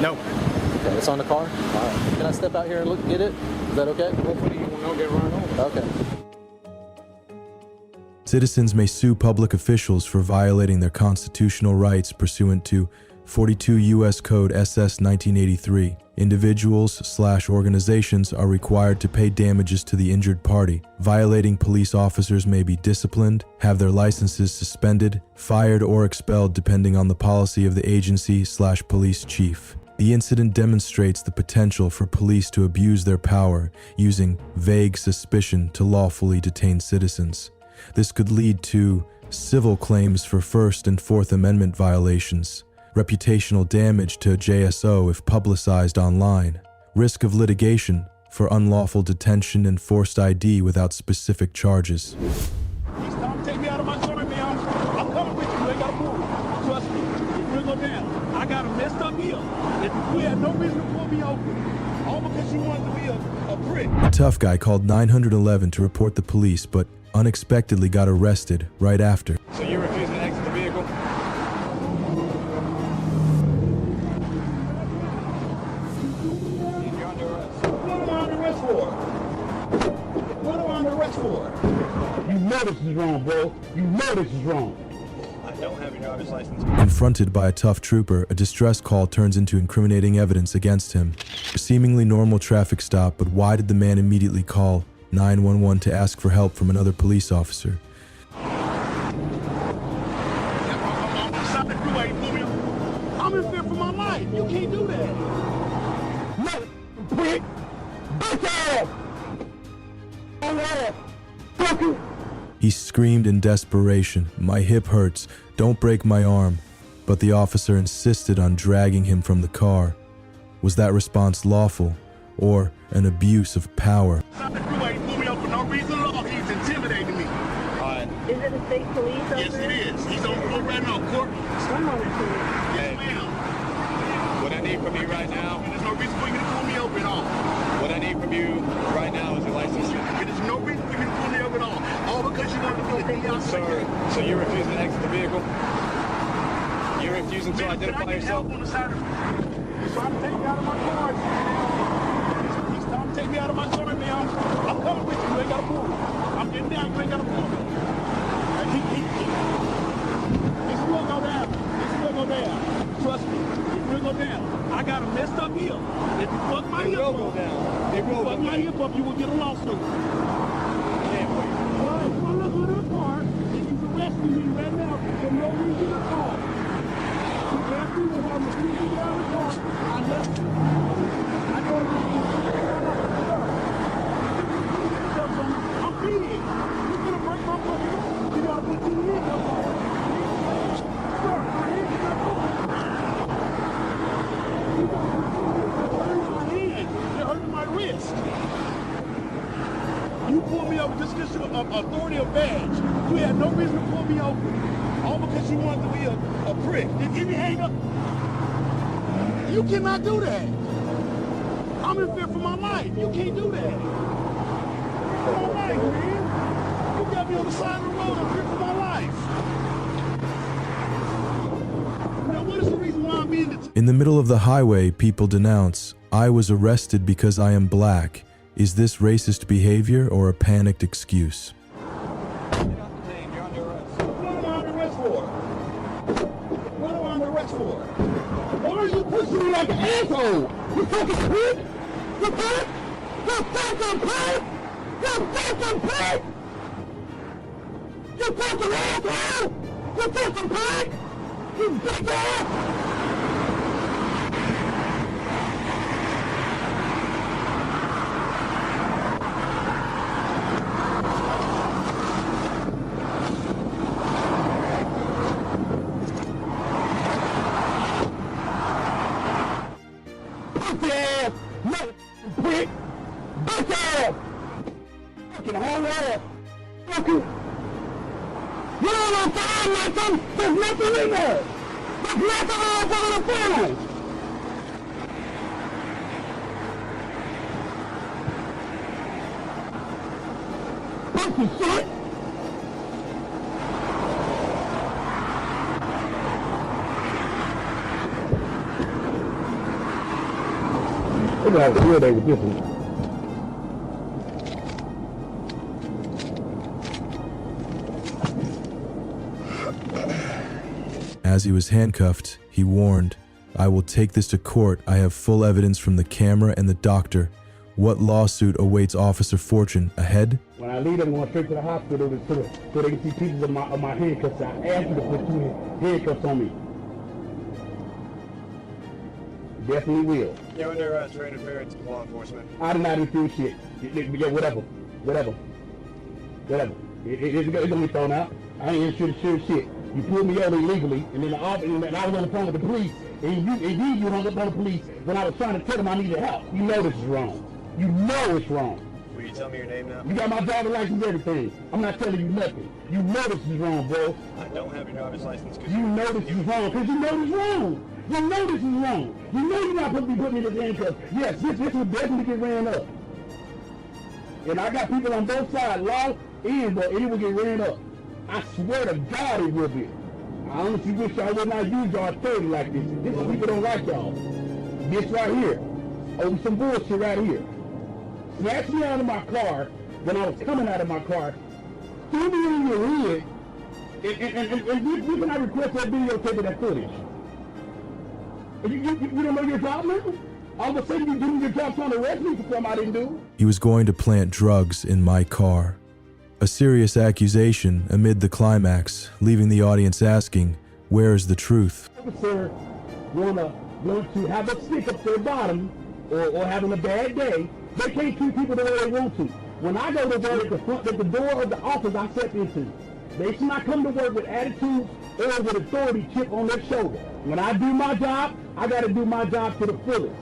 No. Okay, it's on the car? All right. Can I step out here and get it? Is that okay? Hopefully you will not get run over. Okay. Citizens may sue public officials for violating their constitutional rights pursuant to 42 U.S. Code SS 1983. Individuals/organizations are required to pay damages to the injured party. Violating police officers may be disciplined, have their licenses suspended, fired, or expelled depending on the policy of the agency/police chief. The incident demonstrates the potential for police to abuse their power using vague suspicion to lawfully detain citizens. This could lead to civil claims for First and Fourth Amendment violations, reputational damage to a JSO if publicized online, risk of litigation for unlawful detention and forced ID without specific charges. Take me out of my joint, man. I'm coming with you. You ain't got to move. Trust me. We'll go down. I got a messed up heel. We had no reason to pull me over. All because you wanted to be a prick. A tough guy called 911 to report the police, but unexpectedly got arrested right after. So you're refusing to exit the vehicle? You're under arrest. What am I under arrest for? What am I under arrest for? You know this is wrong, bro. You know this is wrong. I don't have your driver's license. Confronted by a tough trooper, a distress call turns into incriminating evidence against him. A seemingly normal traffic stop, but why did the man immediately call 911 to ask for help from another police officer? I'm in fear for my life. You can't do that. No, prick. He screamed in desperation, "My hip hurts, don't break my arm." But the officer insisted on dragging him from the car. Was that response lawful or an abuse of power? He's intimidating me. Is it a state police officer? Yes, it is. He's on court right now. Court. Someone is police. Yes, ma'am. What I need from you right now. There's no reason for you to pull me over at all. What I need from you right now is a license. There's no reason for you to pull me over at all. All because you want to put me out. So you're refusing to exit the vehicle? You're refusing to identify yourself? On the side of He's trying to take me out of my car. He's trying to take me out of my car, man. I'm coming with you. You ain't got to move. I'm getting down. You ain't got to move. This will go down. This will go down. Trust me. It will go down. I got a messed up heel. If you fuck my hip up, if you fuck my hip up, you will get a lawsuit. Can't wait. Well, if I look at the car, and you arresting me right now for no reason at all. You can't do what I'm refusing to get out of the car. I left you. I go to the I'm beating. You're going to break my fucking car. You got to put two in your car. Sir, my hand is not open. You're hurting my wrist. You pulled me over just because you're authority of badge. You had no reason to pull me over. All because you wanted to be a prick. Did you hang up? You cannot do that. I'm in fear for my life. You can't do that. For my life, man. You got me on the side of the road. I'm fear for my life. Now, what is the reason why I'm being detained? In the middle of the highway, people denounce, "I was arrested because I am black." Is this racist behavior or a panicked excuse? What am I under arrest for? What am I under arrest for? Why are you pushing me like an asshole? You You fucking prick! You prick! You fucking prick! You fucking prick! You fucking asshole! You fucking prick! You bitch ass! Ass, motherfucking prick, bitch ass, fucking whole ass, fucking. You know what I'm saying, Malcolm? There's nothing in there. There's nothing on the phone. Pussy shit. Look at how good they with this one. As he was handcuffed, he warned, "I will take this to court. I have full evidence from the camera and the doctor. What lawsuit awaits Officer Fortune ahead?" When I leave, I'm going straight to the hospital so they can see pieces of my handcuffs. I asked you to put 2 handcuffs on me. Definitely will. You're under arrest for interference with law enforcement. I did not do shit. Yeah, whatever. It's gonna be thrown out. I ain't sure shit. You pulled me over illegally, and then I was on the phone with the police, and you hung up on the police when I was trying to tell them I needed help. You know this is wrong. You know it's wrong. Will you tell me your name now? You got my driver's license, everything. I'm not telling you nothing. You know this is wrong, bro. I don't have your driver's license. You know this is wrong, because you know this is wrong. You know this is wrong. You know you're not supposed to be putting me in this handcuffs. Yes, this will definitely get ran up. And I got people on both sides, law and but it will get ran up. I swear to God it will be. I honestly wish I would not use y'all authority like this. This people don't like y'all. This right here. Over some bullshit right here. Snatched me out of my car when I was coming out of my car. Threw me in your head. And we can I request that videotape of that footage. You don't know your job now? All of a sudden you're doing your job trying to arrest me for something I didn't do? He was going to plant drugs in my car. A serious accusation amid the climax, leaving the audience asking, where is the truth? Officer want to have a stick up their bottom or having a bad day, they can't treat people the way they want to. When I go to work at the door of the office I step into, they should not come to work with attitudes or with authority chip on their shoulder. When I do my job, I got to do my job to the fullest.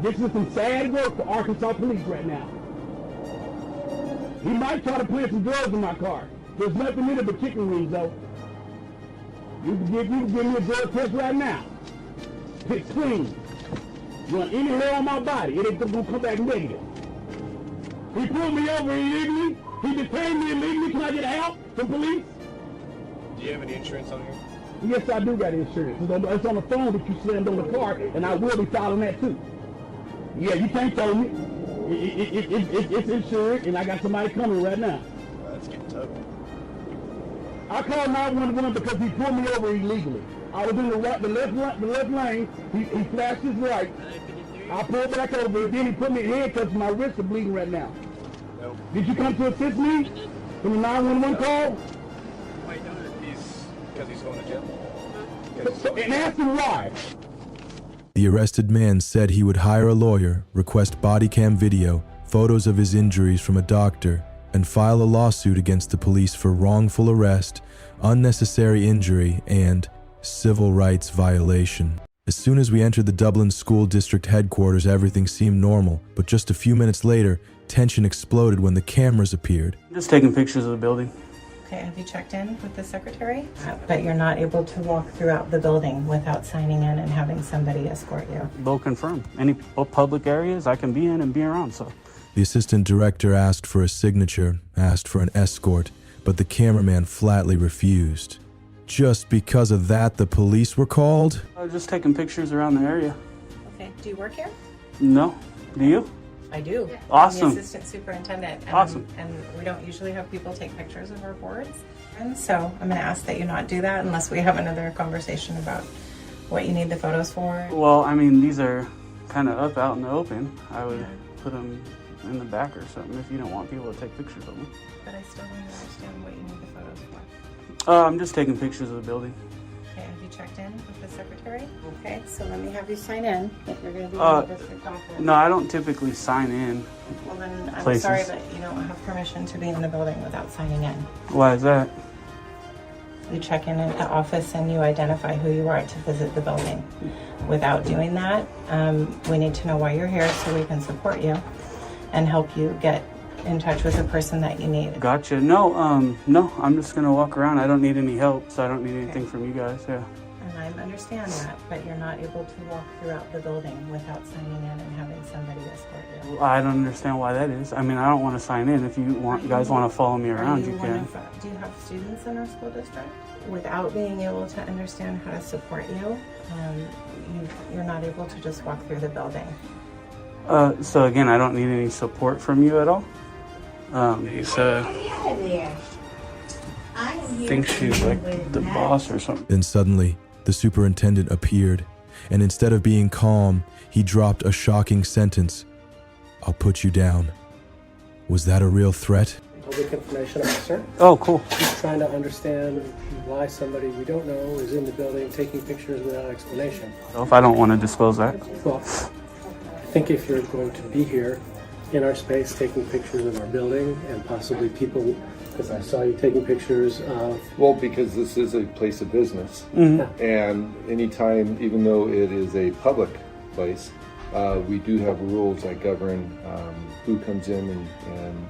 This is some sad work for Arkansas police right now. He might try to plant some drugs in my car. There's nothing in it but chicken wings, though. You can give me a drug test right now. It's clean. You want any hair on my body, it ain't gonna come back negative. He pulled me over illegally. He detained me illegally. Can I get help from police? Do you have any insurance on here? Yes, I do got insurance. It's on the phone that you slammed on the car, and I will be filing that too. Yeah, you can't tell me. It's insured, and I got somebody coming right now. That's getting tough. I called 911 because he pulled me over illegally. I was in the left lane. He flashed his right. I pulled back over. Then he put me in handcuffs. My wrists are bleeding right now. Nope. Did you come to assist me from the 911 call? Why you doing it? Because he's going to jail. And ask him why. The arrested man said he would hire a lawyer, request body cam video, photos of his injuries from a doctor, and file a lawsuit against the police for wrongful arrest, unnecessary injury, and civil rights violation. As soon as we entered the Dublin School District headquarters, everything seemed normal, but just a few minutes later, tension exploded when the cameras appeared. Just taking pictures of the building. Okay, have you checked in with the secretary? But you're not able to walk throughout the building without signing in and having somebody escort you. They'll confirm. Any public areas I can be in and be around, so. The assistant director asked for a signature, asked for an escort, but the cameraman flatly refused. Just because of that, the police were called? I was just taking pictures around the area. Okay, do you work here? No. Do you? I do. Awesome. I'm the assistant superintendent. And awesome. And we don't usually have people take pictures of our boards. And so I'm going to ask that you not do that unless we have another conversation about what you need the photos for. Well, I mean, these are kind of up out in the open, I would put them in the back or something if you don't want people to take pictures of them. But I still don't understand what you need the photos for. I'm just taking pictures of the building. Okay, have you checked in with the secretary? Okay, so let me have you sign in. If you're going to be in the district office. No, I don't typically sign in. Well, then I'm places. sorry, but you don't have permission to be in the building without signing in. Why is that? You check in at the office and you identify who you are to visit the building. Without doing that, we need to know why you're here so we can support you and help you get in touch with the person that you need. Gotcha. No, no, I'm just gonna walk around. I don't need any help, so I don't need anything from you guys. Yeah. And I understand that, but you're not able to walk throughout the building without signing in and having somebody escort you. I don't understand why that is. I mean, I don't want to sign in. If you guys want to follow me around, you can. Do you have students in our school district? Without being able to understand how to support you, you're not able to just walk through the building. So again, I don't need any support from you at all. He's thinks she's like the boss or something. Then suddenly, the superintendent appeared, and instead of being calm, he dropped a shocking sentence. "I'll put you down." Was that a real threat? Public information officer. Oh, cool. He's trying to understand why somebody we don't know is in the building taking pictures without explanation. So if I don't want to disclose that. Well, I think if you're going to be here in our space taking pictures of our building and possibly people, because I saw you taking pictures of... Well, because this is a place of business. Mm-hmm. And anytime, even though it is a public place, we do have rules that govern who comes in and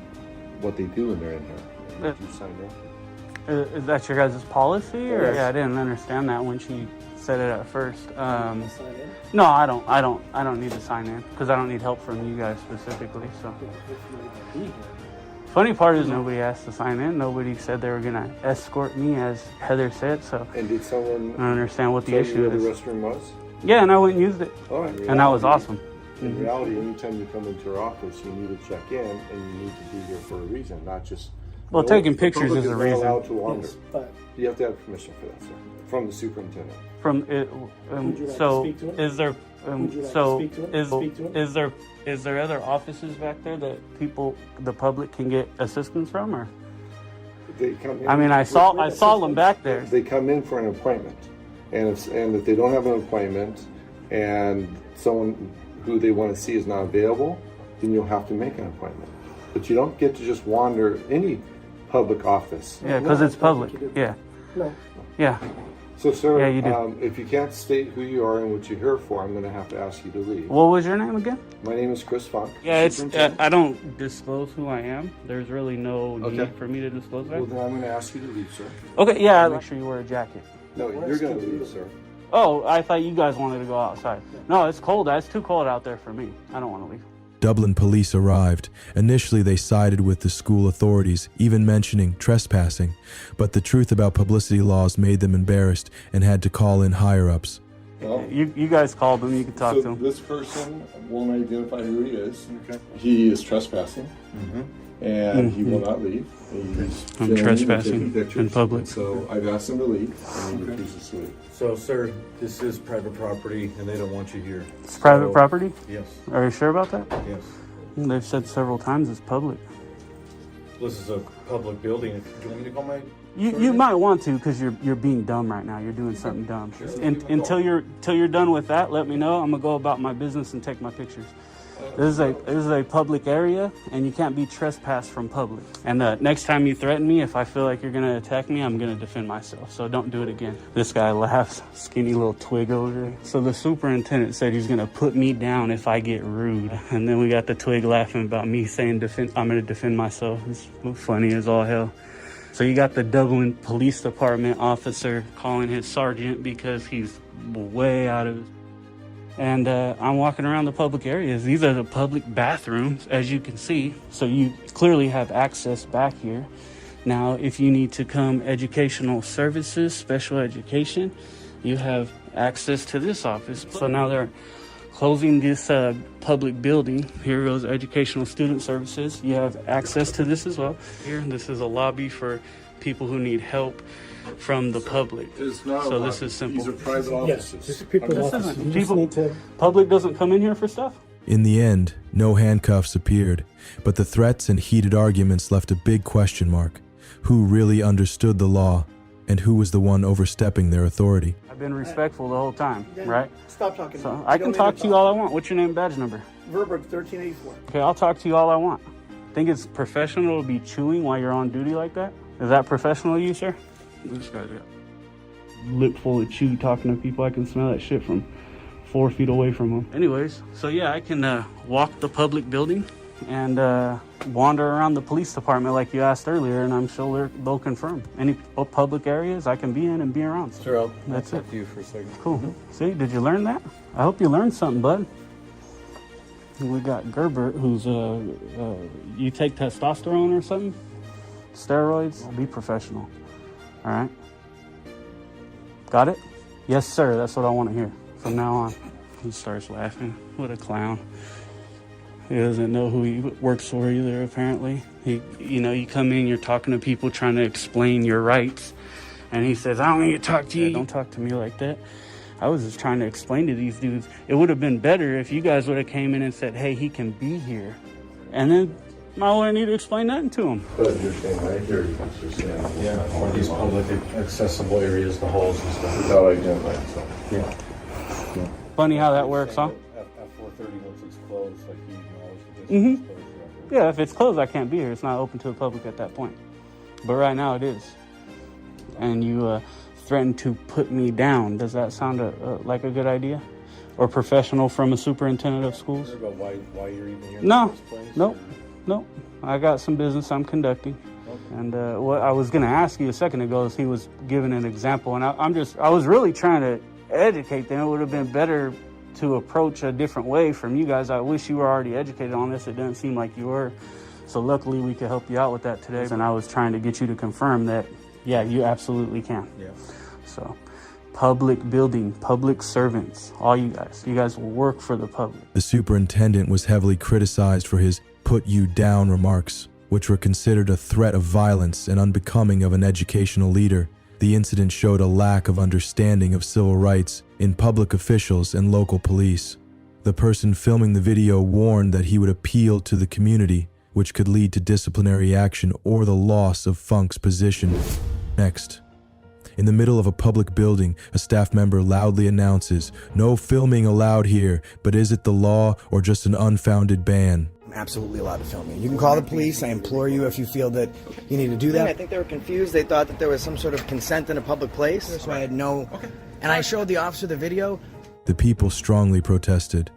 what they do when they're in here. You sign in? Is that your guys' policy? Or? Yeah, I didn't understand that when she said it at first. No, I don't need to sign in because I don't need help from you guys specifically. So. Funny part is nobody asked to sign in. Nobody said they were gonna escort me, as Heather said. So. And did someone? I don't understand what the issue is. The restroom was? Yeah, and I went and used it. Oh, and that was awesome. In reality, anytime you come into our office, you need to check in, and you need to be here for a reason, not just. Well, taking pictures is a reason. Allowed to wander. Yes, but you have to have permission for that, sir, from the superintendent. From it, so is there? So is there other offices back there that the public can get assistance from, or? They come in. I mean, I saw them back there. They come in for an appointment, and if they don't have an appointment, and someone who they want to see is not available, then you'll have to make an appointment. But you don't get to just wander any public office. Yeah, because it's public. Yeah. No. Yeah. So, sir, yeah, you do. If you can't state who you are and what you're here for, I'm going to have to ask you to leave. What was your name again? My name is Chris Funk. Yeah, it's. I don't disclose who I am. There's really no need for me to disclose that. Well, then I'm going to ask you to leave, sir. Okay, yeah, make sure you wear a jacket. No, you're going to leave, sir. Oh, I thought you guys wanted to go outside. No, it's cold. It's too cold out there for me. I don't want to leave. Dublin police arrived. Initially, they sided with the school authorities, even mentioning trespassing. But the truth about publicity laws made them embarrassed and had to call in higher-ups. Well, you guys called him. You can talk to him. This person won't identify who he is. Okay. He is trespassing, and he will not leave. I'm trespassing in public. So I've asked him to leave, and he refuses to leave. So, sir, this is private property, and they don't want you here. It's private property? Yes. Are you sure about that? Yes. They've said several times it's public. This is a public building. Do you want me to call my... You might want to, because you're being dumb right now. You're doing something dumb. Sure. Until you're done with that, let me know. I'm gonna go about my business and take my pictures. This is a public area, and you can't be trespassed from public. And next time you threaten me, if I feel like you're gonna attack me, I'm gonna defend myself. So don't do it again. This guy laughs, skinny little twig over there. So the superintendent said he's gonna put me down if I get rude. And then we got the twig laughing about me saying I'm gonna defend myself. It's funny as all hell. So you got the Dublin Police Department officer calling his sergeant because he's way out of his... And I'm walking around the public areas. These are the public bathrooms, as you can see. So you clearly have access back here. Now, if you need to come educational services, special education, you have access to this office. So now they're closing this public building. Here goes Educational Student Services. You have access to this as well. Here, this is a lobby for people who need help from the public. It's not so a this lobby. is simple. These are private offices. Yes, this is people's This offices. isn't- You just people- need to. Public doesn't come in here for stuff? In the end, no handcuffs appeared, but the threats and heated arguments left a big question mark. Who really understood the law, and who was the one overstepping their authority? I've been respectful the whole time, right? Stop talking. So I can talk to you all I want. What's your name and badge number? Verberg 1384. Okay, I'll talk to you all I want. Think it's professional to be chewing while you're on duty like that? Is that professional of you, sir? This guy's got lip full of chew talking to people. I can smell that shit from 4 feet away from them. Anyways, so yeah, I can walk the public building and wander around the police department like you asked earlier, and I'm sure they'll confirm. Any public areas I can be in and be around. Sure, That's it. to you for a second. Cool. See, did you learn that? I hope you learned something, bud. We got Gerbert, who's you take testosterone or something? Steroids? Be professional. All right? Got it? Yes, sir. That's what I want to hear from now on. He starts laughing. What a clown. He doesn't know who he works for either, apparently. You come in, you're talking to people trying to explain your rights, and he says, I don't need to talk to you. Yeah, don't talk to me like that. I was just trying to explain to these dudes. It would have been better if you guys would have came in and said, hey, he can be here. And then I wouldn't need to explain nothing to him. But you're saying, I hear you, what you're saying. Yeah, or these public accessible areas, the halls and stuff. Without identifying yourself. Yeah. Funny how that works, huh? At 4:30, once it's closed, like you always Mm-hmm. Yeah, if it's closed, I can't be here. It's not open to the public at that point. But right now it is. And you threatened to put me down. Does that sound like a good idea? Or professional from a superintendent of schools? About why you're even here? No, nope. I got some business I'm conducting. Okay. And what I was going to ask you a second ago is he was giving an example. And I was really trying to educate them. It would have been better to approach a different way from you guys. I wish you were already educated on this. It didn't seem like you were. So luckily we could help you out with that today. And I was trying to get you to confirm that, yeah, you absolutely can. Yeah. So public building, public servants, all you guys will work for the public. The superintendent was heavily criticized for his put you down remarks, which were considered a threat of violence and unbecoming of an educational leader. The incident showed a lack of understanding of civil rights in public officials and local police. The person filming the video warned that he would appeal to the community, which could lead to disciplinary action or the loss of Funk's position. Next, in the middle of a public building, a staff member loudly announces, "No filming allowed here, but is it the law or just an unfounded ban?" I'm absolutely allowed to film you. You can call the police. I implore you if you feel that you need to do that. I think they were confused. They thought that there was some sort of consent in a public place. So I had no... Okay. And I showed the officer the video. The people strongly protested.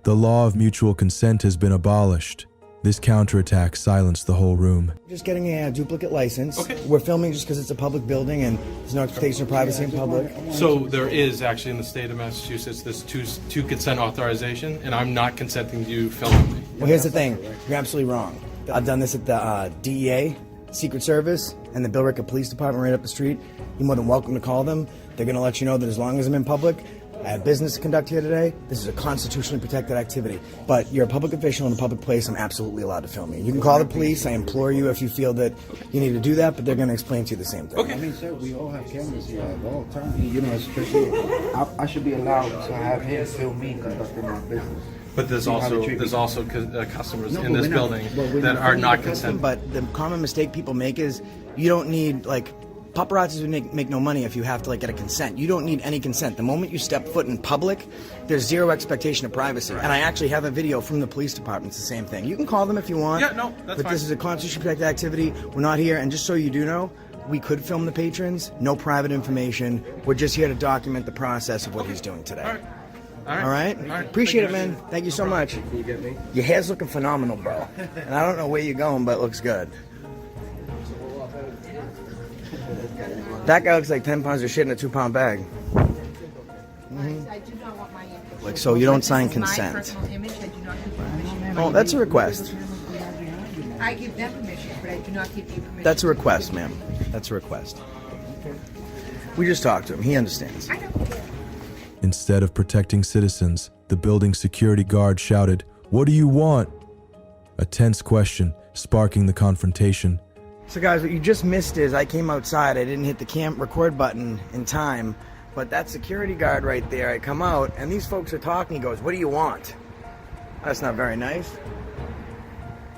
The law of mutual consent has been abolished. This counterattack silenced the whole room. Just getting a duplicate license. Okay. We're filming just because it's a public building and there's no expectation of privacy in public. So there is actually in the state of Massachusetts this two consent authorization, and I'm not consenting to you filming me. Well, here's the thing. You're absolutely wrong. I've done this at the DEA, Secret Service, and the Billerica Police Department right up the street. You're more than welcome to call them. They're going to let you know that as long as I'm in public, I have business to conduct here today. This is a constitutionally protected activity. But you're a public official in a public place. I'm absolutely allowed to film you. You can call the police. I implore you if you feel that you need to do that, but they're going to explain to you the same thing. Okay. I mean, sir, we all have cameras here at all times. You know, especially, I should be allowed to have him film me conducting my business. But there's also customers in this building that are not consenting. But the common mistake people make is you don't need, paparazzis would make no money if you have to get a consent. You don't need any consent. The moment you step foot in public, there's zero expectation of privacy. Right. And I actually have a video from the police department. It's the same thing. You can call them if you want. Yeah, no, that's but fine. This is a constitutionally protected activity. We're not here. And just so you do know, we could film the patrons. No private information. We're just here to document the process of what he's doing today. All right. Appreciate it, man. Thank you so much. Can you get me? Your hair's looking phenomenal, bro. And I don't know where you're going, but it looks good. That guy looks like 10 pounds of shit in a 2-pound bag. I do not want my image. So you don't sign My consent. personal image, I do not give permission. Oh, that's a request. I give them permission, but I do not give you permission. That's a request, ma'am. That's a request. We just talked to him. He understands. Instead of protecting citizens, the building's security guard shouted, "What do you want?" A tense question, sparking the confrontation. So guys, what you just missed is I came outside, I didn't hit the record button in time, but that security guard right there, I come out, and these folks are talking, he goes, "What do you want?" That's not very nice.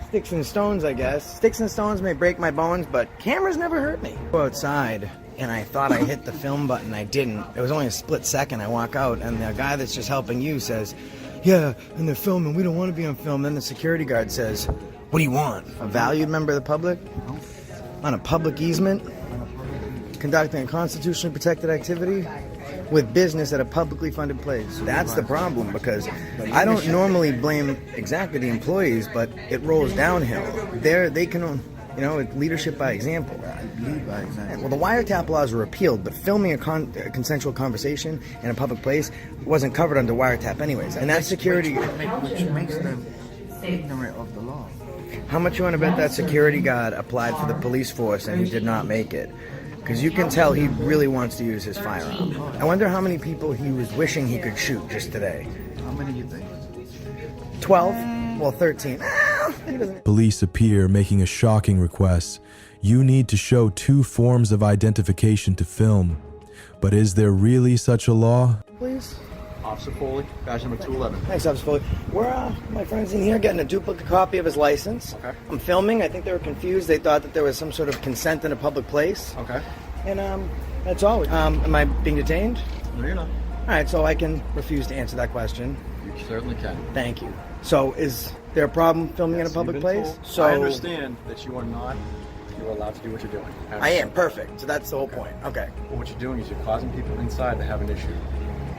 Sticks and stones, I guess. Sticks and stones may break my bones, but cameras never hurt me. I go outside, and I thought I hit the film button. I didn't. It was only a split second. I walk out, and the guy that's just helping you says, "Yeah, and they're filming. We don't want to be on film." Then the security guard says, "What do you want? A valued member of the public? On a public easement? Conducting a constitutionally protected activity? With business at a publicly funded place?" That's the problem, because I don't normally blame exactly the employees, but it rolls downhill. They can, leadership by example. Lead by example. Well, the wiretap laws were repealed, but filming a consensual conversation in a public place wasn't covered under wiretap anyways. And that security... Which makes them ignorant of the law. How much you want to bet that security guard applied for the police force and he did not make it? Because you can tell he really wants to use his firearm. I wonder how many people he was wishing he could shoot just today. How many do you think? 12? Well, 13. Police appear, making a shocking request. You need to show 2 forms of identification to film. But is there really such a law? Please? Officer Foley, badge number 211. Thanks, Officer Foley. We're, my friends in here, getting a duplicate copy of his license. Okay. I'm filming. I think they were confused. They thought that there was some sort of consent in a public place. Okay. And that's all. Am I being detained? No, you're not. All right, so I can refuse to answer that question. You certainly can. Thank you. So is there a problem filming in a public place? So I understand that you are not. You're allowed to do what you're doing. I am, perfect. So that's the whole point. Okay. But what you're doing is you're causing people inside to have an issue.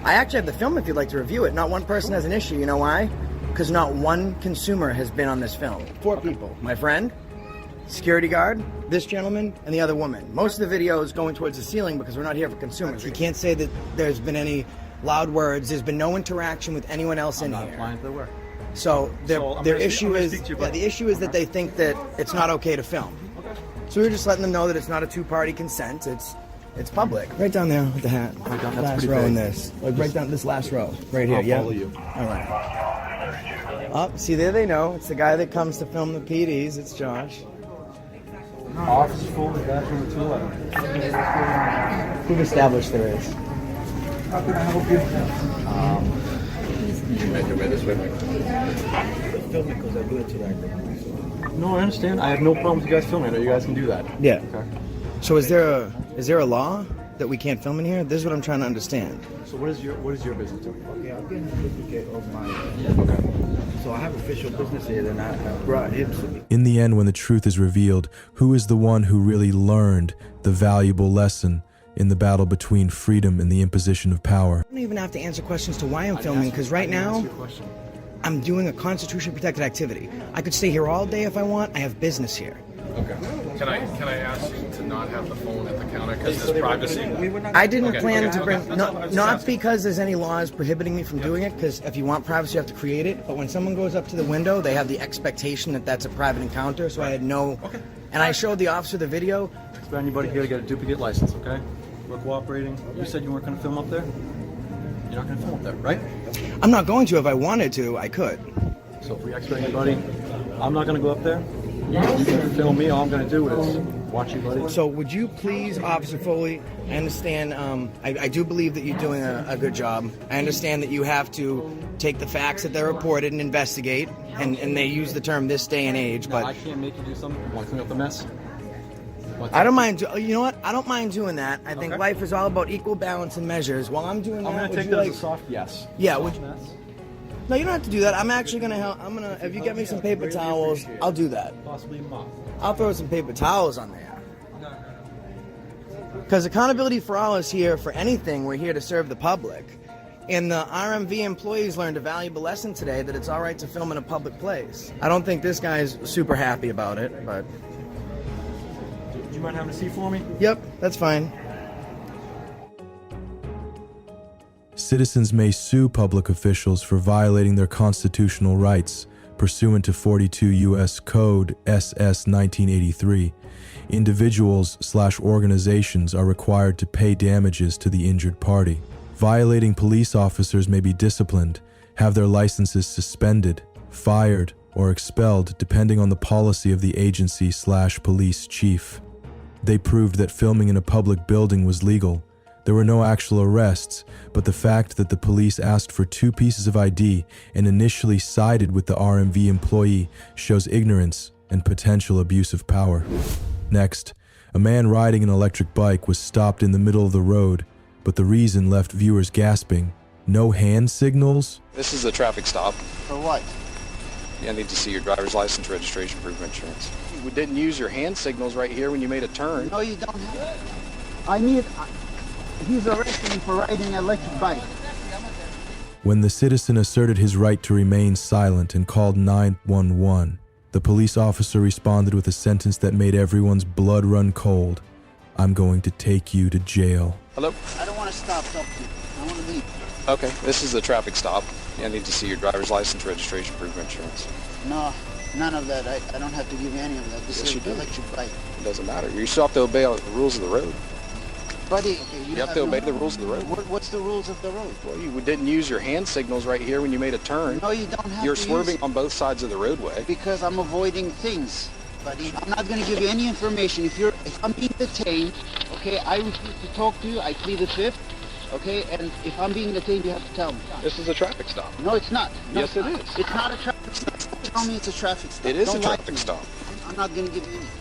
I actually have the film if you'd like to review it. Not one person has an issue. You know why? Because not one consumer has been on this film. 4 people. My friend, security guard, this gentleman, and the other woman. Most of the video is going towards the ceiling because we're not here for consumers. You can't say that there's been any loud words. There's been no interaction with anyone else in here. I'm not implying there were. So their issue is the issue is that they think that it's not okay to film. Okay. So we're just letting them know that it's not a 2-party consent. It's public. Right down there with the hat. Last row in this. Like right down this last row. Right here. I'll follow you. All right. Up. See, there they know. It's the guy that comes to film the PDs. It's Josh. Officer Foley, badge number 211. We've established there is. How can I help you? You make your way this way, Mike. Filming because I do it today. No, I understand. I have no problem with you guys filming. I know you guys can do that. Yeah. Okay. So is there a law that we can't film in here? This is what I'm trying to understand. So what is your business doing? Okay, I'm getting a duplicate of my. Okay. So I have official business here, and I brought him to me. In the end, when the truth is revealed, who is the one who really learned the valuable lesson in the battle between freedom and the imposition of power? I don't even have to answer questions to why I'm filming, because right now I'm doing a constitution-protected activity. I could stay here all day if I want. I have business here. Okay. Can I ask you to not have the phone at the counter because there's privacy? I didn't plan to bring, not because there's any laws prohibiting me from doing it, because if you want privacy, you have to create it. But when someone goes up to the window, they have the expectation that that's a private encounter, so I had no, and I showed the officer the video. Expect anybody here to get a duplicate license, okay? We're cooperating. You said you weren't going to film up there? You're not going to film up there, right? I'm not going to. If I wanted to, I could. So if we expect anybody, I'm not going to go up there. You can film me. All I'm going to do is watch you, buddy. So would you please, Officer Foley, I understand, I do believe that you're doing a good job. I understand that you have to take the facts that they're reported and investigate, and they use the term this day and age, but... No, I can't make you do something. Want to clean up the mess? I don't mind, you know what? I don't mind doing that. I think life is all about equal balance and measures. While I'm doing that, I'm going to take that as a soft yes. Yeah, would you... No, you don't have to do that. I'm actually going to help. If you get me some paper towels, I'll do that. Possibly a mop. I'll throw some paper towels on there. Because accountability for all is here for anything. We're here to serve the public. And the RMV employees learned a valuable lesson today that it's all right to film in a public place. I don't think this guy's super happy about it, but... Do you mind having a seat for me? Yep, that's fine. Citizens may sue public officials for violating their constitutional rights pursuant to 42 U.S. Code SS 1983. Individuals/organizations are required to pay damages to the injured party. Violating police officers may be disciplined, have their licenses suspended, fired, or expelled depending on the policy of the agency/police chief. They proved that filming in a public building was legal. There were no actual arrests, but the fact that the police asked for 2 pieces of ID and initially sided with the RMV employee shows ignorance and potential abuse of power. Next, a man riding an electric bike was stopped in the middle of the road, but the reason left viewers gasping. No hand signals? This is a traffic stop. For what? I need to see your driver's license, registration, proof of insurance. We didn't use your hand signals right here when you made a turn. No, you don't have. He's arresting me for riding an electric bike. When the citizen asserted his right to remain silent and called 911, the police officer responded with a sentence that made everyone's blood run cold. I'm going to take you to jail. Hello? I don't want to stop talking. I want to leave. Okay, this is a traffic stop. I need to see your driver's license, registration, proof of insurance. No, none of that. I don't have to give you any of that. This Yes, is you do. an electric bike. It doesn't matter. You still have to obey the rules of the road. Buddy, You have to obey the rules of the road. What's the rules of the road? Well, you didn't use your hand signals right here when you made a turn. No, you don't have You're to swerving use- on both sides of the roadway. Because I'm avoiding things, buddy. I'm not going to give you any information. If I'm being detained, okay, I refuse to talk to you. I plead the fifth, okay? And if I'm being detained, you have to tell me. This is a traffic stop. No, it's not. No, Yes, it is. It's not a traffic stop. Tell me it's a traffic stop. It is Don't a lie to traffic me. stop. I'm not going to give you anything.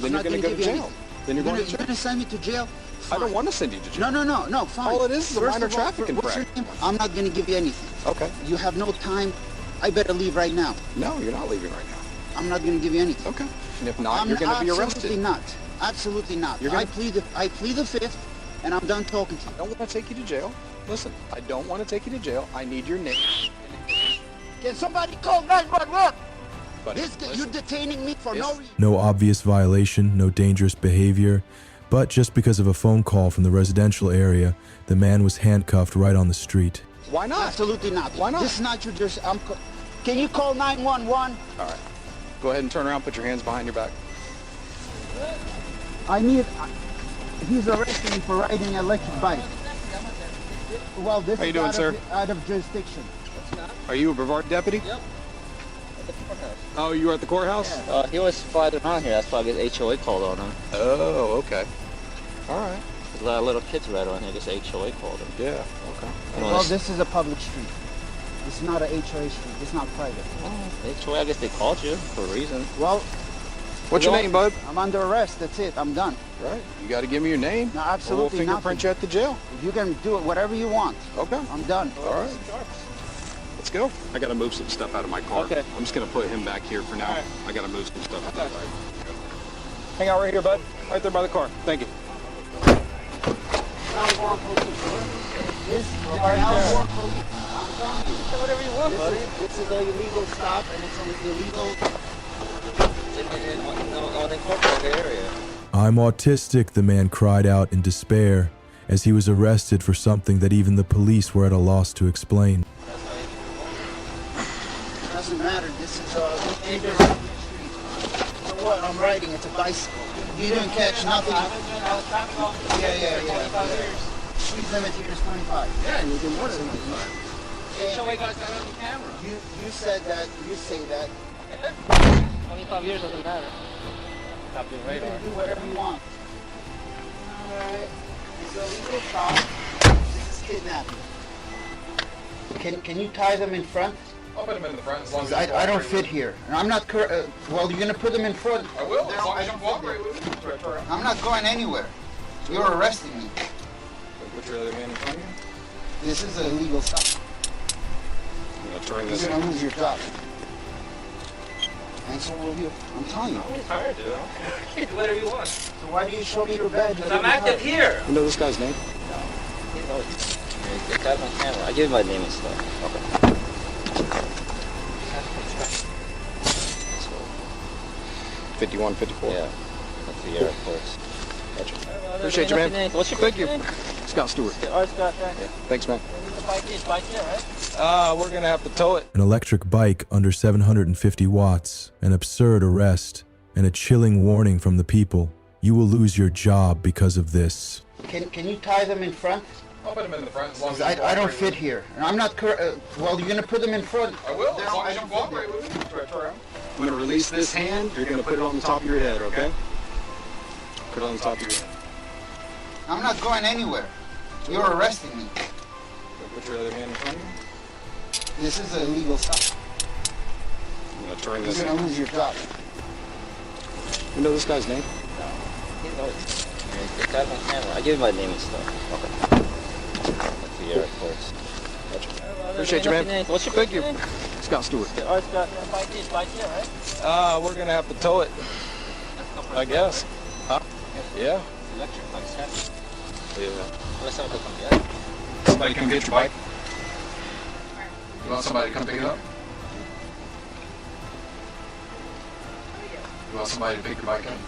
Then you're going to go to jail. Then you're going to You're going to send me to jail? I don't want to send you to jail. No, fine. All it is a First minor of all, traffic what's your infraction. name? I'm not going to give you anything. Okay. You have no time. I better leave right now. No, you're not leaving right now. I'm not going to give you anything. Okay. And if not, you're going to be arrested. Absolutely not. Absolutely not. You're gonna- I plead the fifth, and I'm done talking to you. I don't want to take you to jail. Listen, I don't want to take you to jail. I need your name. Can somebody call 911? Buddy, You're detaining me for no reason. No obvious violation, no dangerous behavior, but just because of a phone call from the residential area, the man was handcuffed right on the street. Why not? Absolutely not. Why not? This is not your jurisdiction. Can you call 911? All right. Go ahead and turn around. Put your hands behind your back. He's arresting me for riding an electric bike. Well, this How you is doing, sir? Out of jurisdiction. Are you a Brevard deputy? Yep. Oh, you were at the courthouse? He was flying around here. That's why I get HOA called on him. Oh, okay. All right. There's a lot of little kids right on here. This HOA called him. Yeah, okay. Well, this is a public street. It's not a HOA street. It's not private. HOA, I guess they called you for a reason. Well, What's your name, bud? I'm under arrest. That's it. I'm done. Right. You got to give me your name. No, or absolutely we'll fingerprint nothing. you at the jail. You can do it whatever you want. Okay. I'm done. All right. Let's go. I got to move some stuff out of my car. Okay. I'm just going to put him back here for now. I got to move some stuff out of my car. Hang out right here, bud. Right there by the car. Thank you. Whatever you want, buddy. This is an illegal stop, and it's an illegal. On the incorporated area. I'm autistic, the man cried out in despair as he was arrested for something that even the police were at a loss to explain. Doesn't matter. This is a dangerous street. For what? I'm riding. It's a bicycle. You didn't catch nothing. Yeah. Speed limit here is 25. Yeah, you did more than 25. HOA got that on the camera. You said that. You say that. 25 years doesn't matter. Stop your You radar. can do whatever you want. Alright. It's a legal stop. This is kidnapping. Can you tie them in front? I'll put them in the front as long as I don't fit here. And I'm not. Well, you're gonna put them in front. I will, as long as you cooperate with me. I'm not going anywhere. You're arresting me. Put your other hand in front of you. This is a legal stop. I'm going to turn You're this gonna lose your job. And so will you. I'm telling you. I'm tired, dude. You can do whatever you want. So why do you show me your badge? Because I'm active here. You know this guy's name? It's got my camera. I give you my name and stuff. Okay. 51, 54. Yeah. That's the year, of course. Gotcha. Appreciate you, man. What's your Thank you. name? Scott Stewart. All right, Scott. Thank you. Thanks, man. Bike here, right? We're going to have to tow it. An electric bike under 750 watts, an absurd arrest, and a chilling warning from the people. You will lose your job because of this. Can you tie them in front? I'll put them in the front as long as I don't fit here. And I'm not, well, you're gonna put them in front. I will, as long as you cooperate with me. I'm gonna release this hand, you're gonna put it on the top of your head, okay? Put it on the top of your head. I'm not going anywhere. You're arresting me. Put your other hand in front of you. This is illegal stuff. I'm gonna turn this. You're gonna lose your job. You know this guy's name? I give you my name and stuff. Okay. That's the airports. Appreciate you, man. What's your Thank you. name? Scott Stewart. Oh, Scott. Bike here, right? We're gonna have to tow it. I guess. Huh? Yeah. Electric bike's heavy. Yeah. Let's have to come get it. Somebody come get your bike. You want somebody to come pick it up? You want somebody to pick your bike up?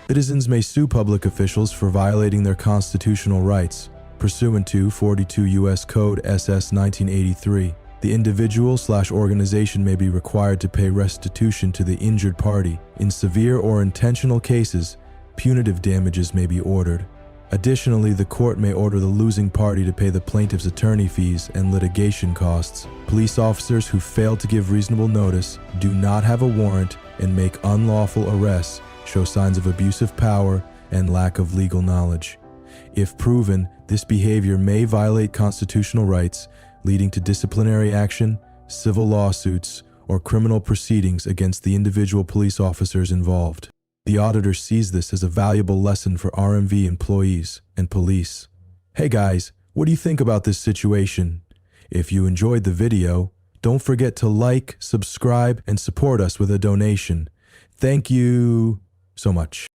Citizens may sue public officials for violating their constitutional rights. Pursuant to 42 U.S. Code SS 1983, the individual/organization may be required to pay restitution to the injured party. In severe or intentional cases, punitive damages may be ordered. Additionally, the court may order the losing party to pay the plaintiff's attorney fees and litigation costs. Police officers who fail to give reasonable notice, do not have a warrant, and make unlawful arrests show signs of abuse of power and lack of legal knowledge. If proven, this behavior may violate constitutional rights, leading to disciplinary action, civil lawsuits, or criminal proceedings against the individual police officers involved. The auditor sees this as a valuable lesson for RMV employees and police. Hey guys, what do you think about this situation? If you enjoyed the video, don't forget to like, subscribe, and support us with a donation. Thank you so much.